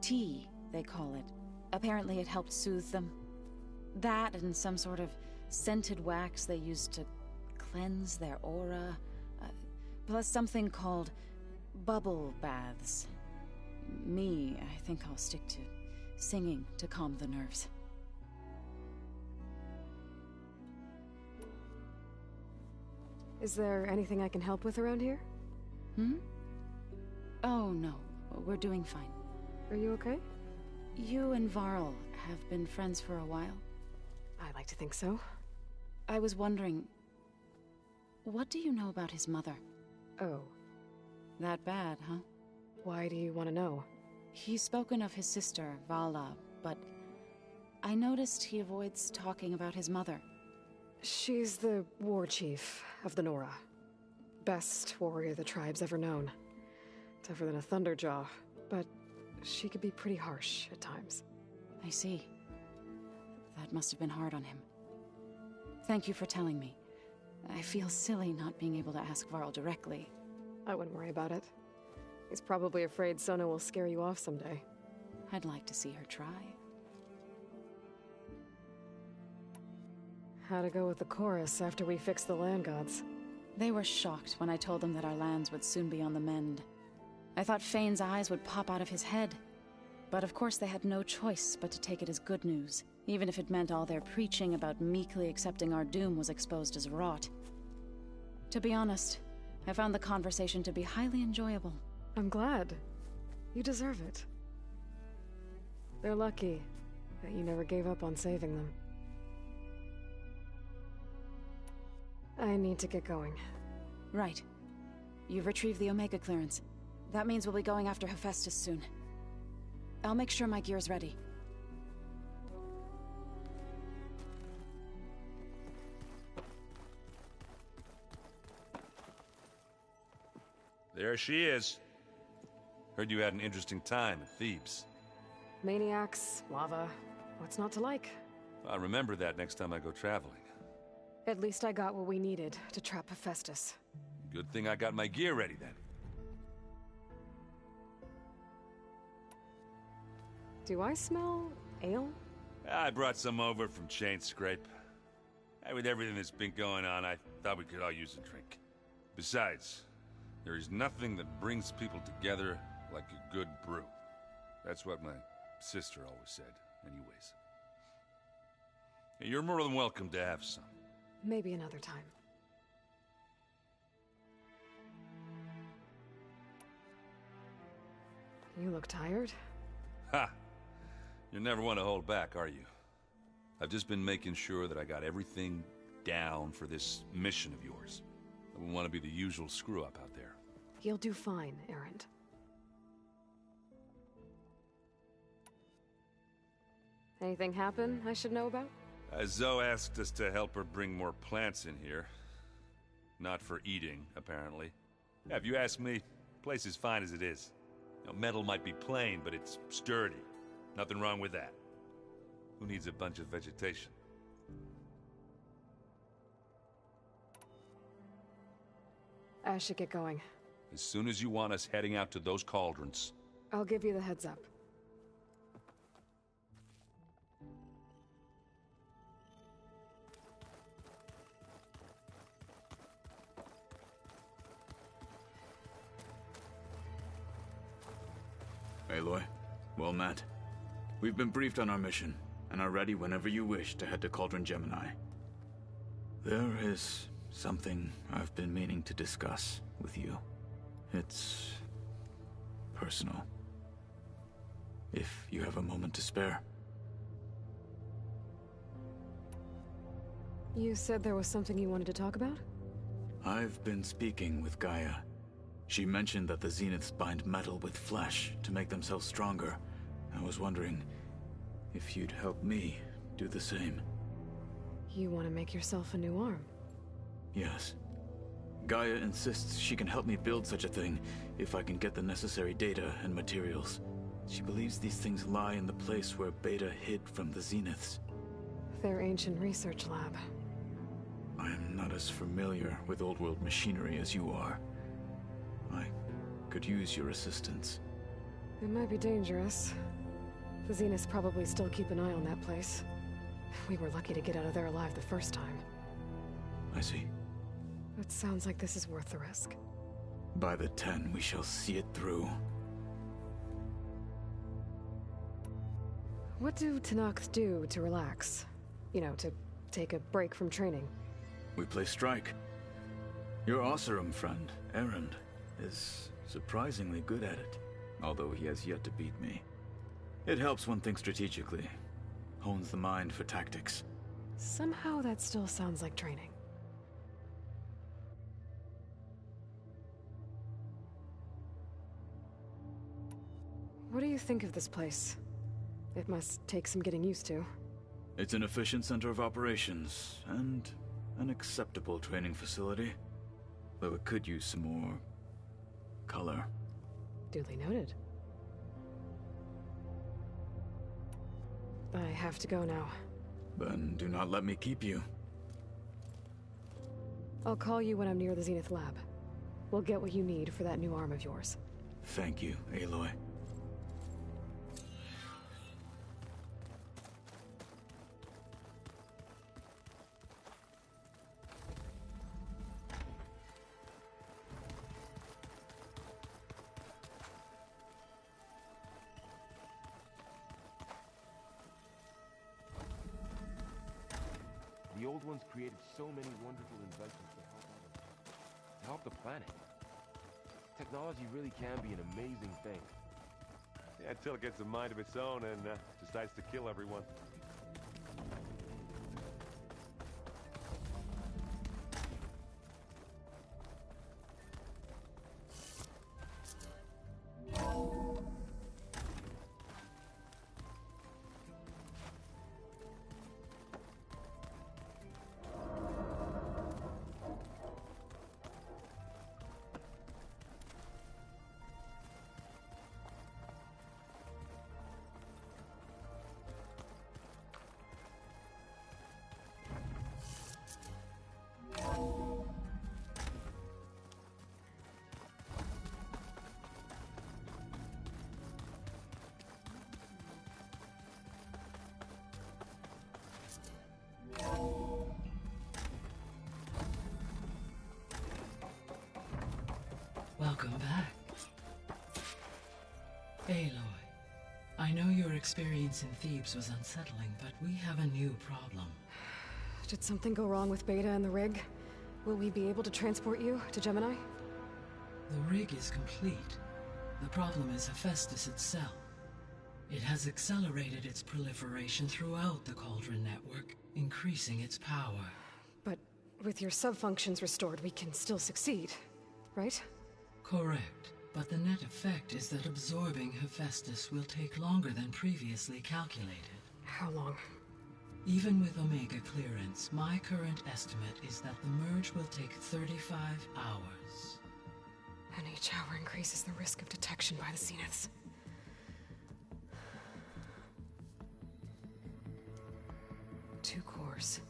Tea, they call it. Apparently it helped soothe them. That and some sort of scented wax they used to cleanse their aura. Plus something called bubble baths. I think I'll stick to singing to calm the nerves. Is there anything I can help with around here? Oh, no. We're doing fine. Are you okay? You and Varl have been friends for a while? I like to think so. I was wondering, what do you know about his mother? Oh. That bad, huh? Why do you want to know? He's spoken of his sister, Vala, but I noticed he avoids talking about his mother. She's the war chief of the Nora. Best warrior the tribe's ever known. Tougher than a Thunderjaw, but she could be pretty harsh at times. I see. That must have been hard on him. Thank you for telling me. I feel silly not being able to ask Varl directly. I wouldn't worry about it. He's probably afraid Sona will scare you off someday. I'd like to see her try. How'd it go with the chorus after we fixed the land gods? They were shocked when I told them that our lands would soon be on the mend. I thought Fane's eyes would pop out of his head. But of course they had no choice but to take it as good news, even if it meant all their preaching about meekly accepting our doom was exposed as rot. To be honest, I found the conversation to be highly enjoyable. I'm glad. You deserve it. They're lucky that you never gave up on saving them. I need to get going. Right. You've retrieved the Omega clearance. That means we'll be going after Hephaestus soon. I'll make sure my gear's ready. There she is. Heard you had an interesting time at Thebes. Maniacs, lava, what's not to like? I'll remember that next time I go traveling. At least I got what we needed to trap Hephaestus. Good thing I got my gear ready then. Do I smell ale? I brought some over from Chain Scrape. With everything that's been going on, I thought we could all use a drink. Besides, there is nothing that brings people together like a good brew. That's what my sister always said, anyways. You're more than welcome to have some. Maybe another time. You look tired. Ha! You never want to hold back, are you? I've just been making sure that I got everything down for this mission of yours. I wouldn't want to be the usual screw-up out there. You'll do fine, Erend. Anything happen I should know about? Zoe asked us to help her bring more plants in here. Not for eating, apparently. Yeah, if you ask me, the place is fine as it is. You know, metal might be plain, but it's sturdy. Nothing wrong with that. Who needs a bunch of vegetation? I should get going. As soon as you want us heading out to those cauldrons. I'll give you the heads up. Aloy, well met. We've been briefed on our mission, and are ready whenever you wish to head to Cauldron Gemini. There is something I've been meaning to discuss with you. It's personal. If you have a moment to spare. You said there was something you wanted to talk about? I've been speaking with Gaia. She mentioned that the Zeniths bind metal with flesh to make themselves stronger. I was wondering if you'd help me do the same. You want to make yourself a new arm? Yes. Gaia insists she can help me build such a thing if I can get the necessary data and materials. She believes these things lie in the place where Beta hid from the Zeniths. Their ancient research lab. I am not as familiar with old-world machinery as you are. I could use your assistance. It might be dangerous. The Zeniths probably still keep an eye on that place. We were lucky to get out of there alive the first time. I see. It sounds like this is worth the risk. By the 10, we shall see it through. What do Tenakth do to relax? You know, to take a break from training? We play strike. Your Oseram friend, Erend, is surprisingly good at it, although he has yet to beat me. It helps one think strategically, hones the mind for tactics. Somehow that still sounds like training. What do you think of this place? It must take some getting used to. It's an efficient center of operations, and an acceptable training facility. Though it could use some more color. Duly noted. I have to go now. Then do not let me keep you. I'll call you when I'm near the Zenith lab. We'll get what you need for that new arm of yours. Thank you, Aloy. The old ones created so many wonderful inventions to help the planet. Technology really can be an amazing thing. Yeah, until it gets a mind of its own and decides to kill everyone. Welcome back. Aloy, I know your experience in Thebes was unsettling, but we have a new problem. Did something go wrong with Beta and the rig? Will we be able to transport you to Gemini? The rig is complete. The problem is Hephaestus itself. It has accelerated its proliferation throughout the Cauldron network, increasing its power. But with your sub-functions restored, we can still succeed, right? Correct, but the net effect is that absorbing Hephaestus will take longer than previously calculated. How long? Even with Omega clearance, my current estimate is that the merge will take 35 hours. And each hour increases the risk of detection by the Zeniths. Two cores.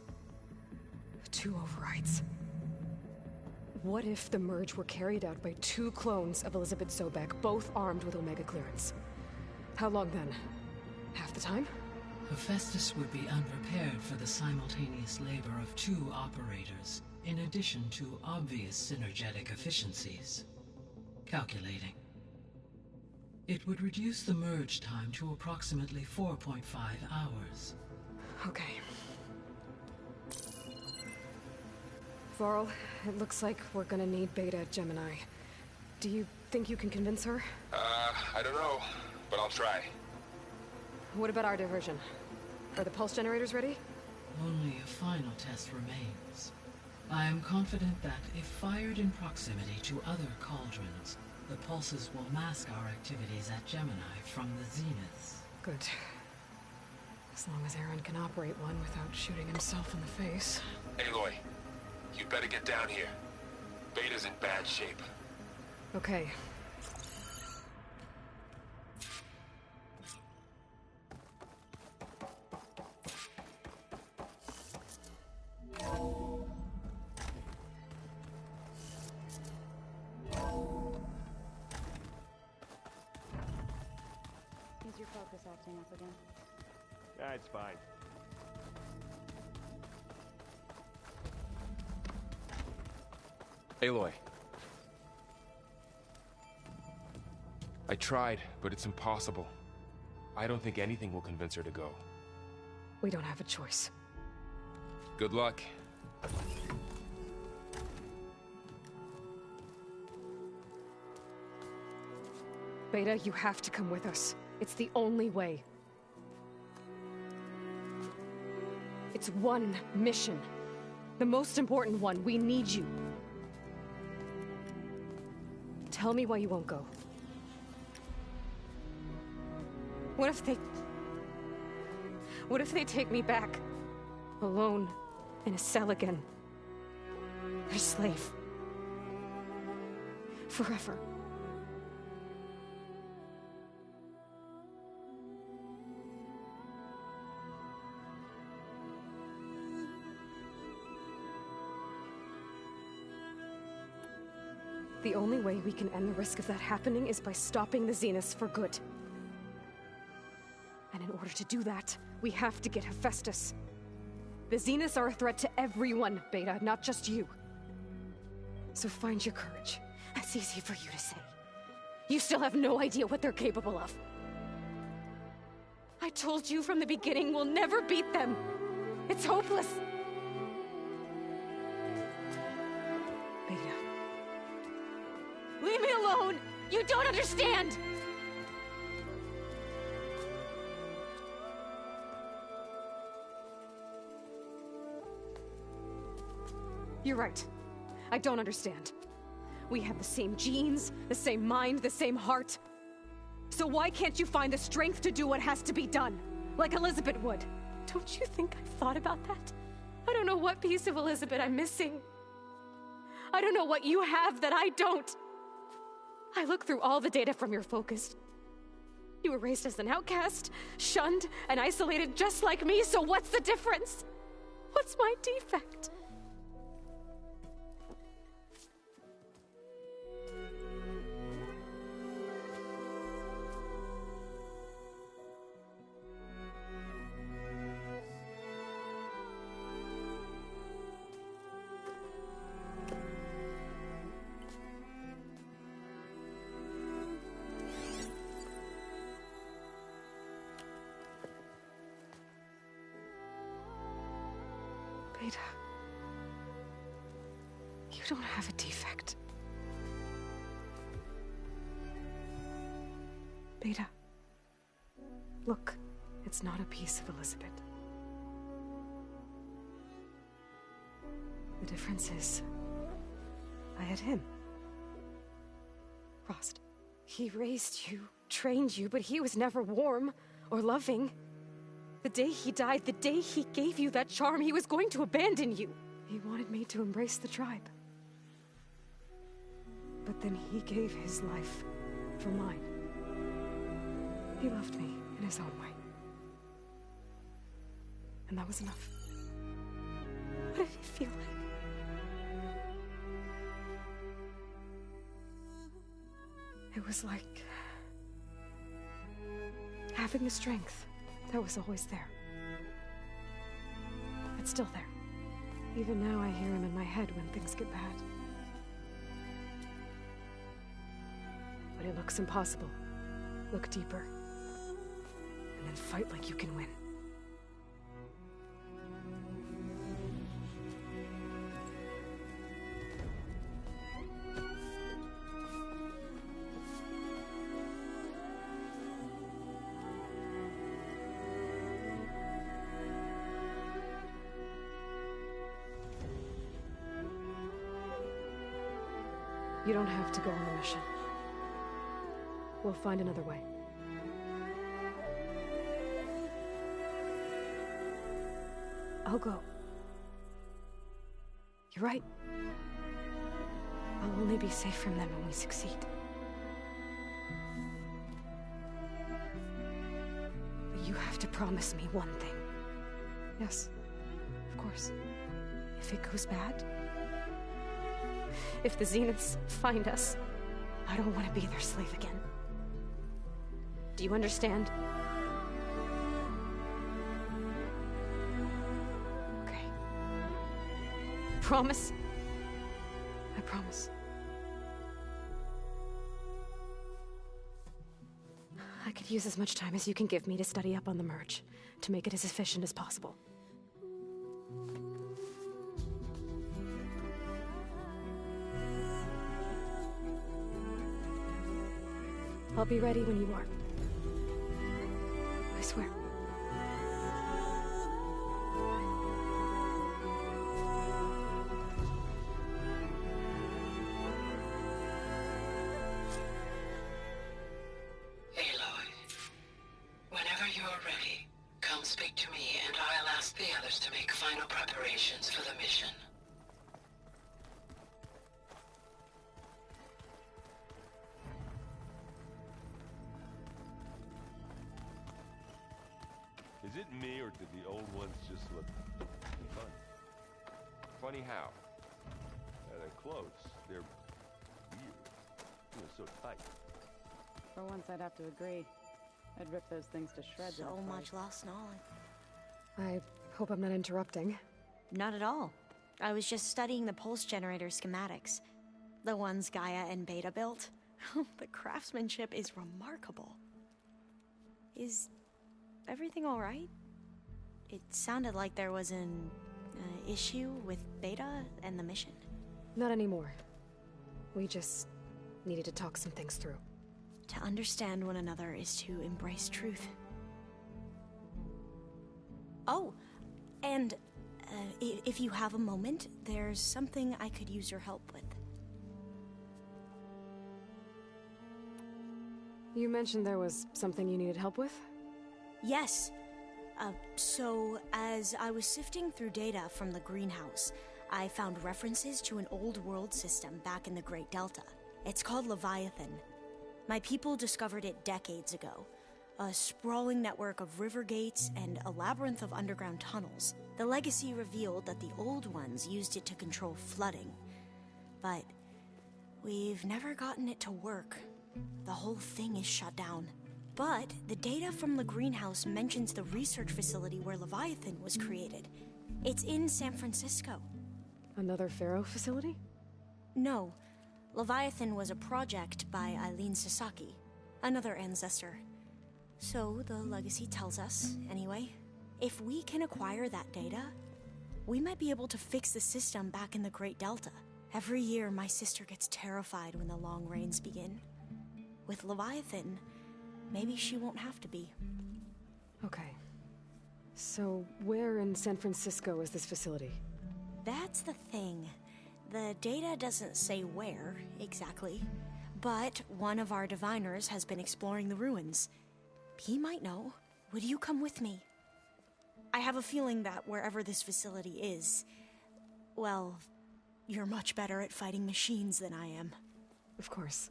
Two overrides. What if the merge were carried out by 2 clones of Elizabeth Sobek, both armed with Omega clearance? How long then? Half the time? Hephaestus would be unprepared for the simultaneous labor of 2 operators, in addition to obvious synergetic efficiencies. Calculating. It would reduce the merge time to approximately 4.5 hours. Okay. Varl, it looks like we're gonna need Beta at Gemini. Do you think you can convince her? I don't know, but I'll try. What about our diversion? Are the pulse generators ready? Only a final test remains. I am confident that if fired in proximity to other cauldrons, the pulses will mask our activities at Gemini from the zeniths. Good. As long as Aaron can operate one without shooting himself in the face. Aloy, you'd better get down here. Beta's in bad shape. Okay. Is your focus acting up again? Yeah, it's fine. Aloy. I tried, but it's impossible. I don't think anything will convince her to go. We don't have a choice. Good luck. Beta, you have to come with us. It's the only way. It's one mission. The most important one. We need you. Tell me why you won't go. What if they take me back? Alone, in a cell again. A slave. Forever. The only way we can end the risk of that happening is by stopping the Zeniths for good. And in order to do that, we have to get Hephaestus. The Zeniths are a threat to everyone, Beta, not just you. So find your courage. That's easy for you to say. You still have no idea what they're capable of. I told you from the beginning we'll never beat them. It's hopeless. Beta. Leave me alone! You don't understand! You're right. I don't understand. We have the same genes, the same mind, the same heart. So why can't you find the strength to do what has to be done? Like Elizabeth would. Don't you think I've thought about that? I don't know what piece of Elizabeth I'm missing. I don't know what you have that I don't. I look through all the data from your focus. You were raised as an outcast, shunned, and isolated just like me, so what's the difference? What's my defect? Beta, you don't have a defect. Beta, look, it's not a piece of Elizabeth. The difference is, I had him. Frost. He raised you, trained you, but he was never warm or loving. The day he died, the day he gave you that charm, he was going to abandon you. He wanted me to embrace the tribe. But then he gave his life for mine. He loved me in his own way. And that was enough. What did it feel like? It was like having the strength that was always there. It's still there. Even now I hear him in my head when things get bad. But it looks impossible. Look deeper. And then fight like you can win. You don't have to go on the mission. We'll find another way. I'll go. You're right. I'll only be safe from them when we succeed. But you have to promise me one thing. Yes, of course. If it goes bad, if the Zeniths find us, I don't want to be their slave again. Do you understand? Okay. Promise? I promise. I could use as much time as you can give me to study up on the merge, to make it as efficient as possible. I'll be ready when you are. I swear. Aloy, whenever you're ready, come speak to me and I'll ask the others to make final preparations for the mission. Is it me, or did the old ones just look funny? Funny how? Their clothes, they're weird. So tight. For once, I'd have to agree. I'd rip those things to shreds. So much lost knowledge. I hope I'm not interrupting. Not at all. I was just studying the pulse generator schematics. The ones Gaia and Beta built. The craftsmanship is remarkable. Is everything all right? It sounded like there was an issue with Beta and the mission. Not anymore. We just needed to talk some things through. To understand one another is to embrace truth. Oh, and if you have a moment, there's something I could use your help with. You mentioned there was something you needed help with? Yes. So, as I was sifting through data from the greenhouse, I found references to an old world system back in the Great Delta. It's called Leviathan. My people discovered it decades ago. A sprawling network of river gates and a labyrinth of underground tunnels. The legacy revealed that the old ones used it to control flooding. But we've never gotten it to work. The whole thing is shut down. But the data from the greenhouse mentions the research facility where Leviathan was created. It's in San Francisco. Another Pharaoh facility? No. Leviathan was a project by Eileen Sasaki, another ancestor. So the legacy tells us, anyway, if we can acquire that data, we might be able to fix the system back in the Great Delta. Every year, my sister gets terrified when the long rains begin. With Leviathan, maybe she won't have to be. Okay. So, where in San Francisco is this facility? That's the thing. The data doesn't say where, exactly. But one of our diviners has been exploring the ruins. He might know. Would you come with me? I have a feeling that wherever this facility is, well, you're much better at fighting machines than I am. Of course.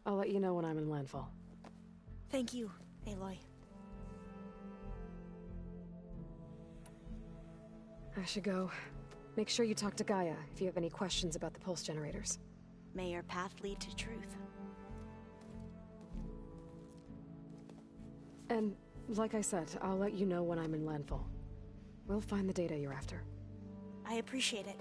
I'll let you know when I'm in landfall. Thank you, Aloy. I should go. Make sure you talk to Gaia if you have any questions about the pulse generators. May your path lead to truth. And, like I said, I'll let you know when I'm in landfall. We'll find the data you're after. I appreciate it.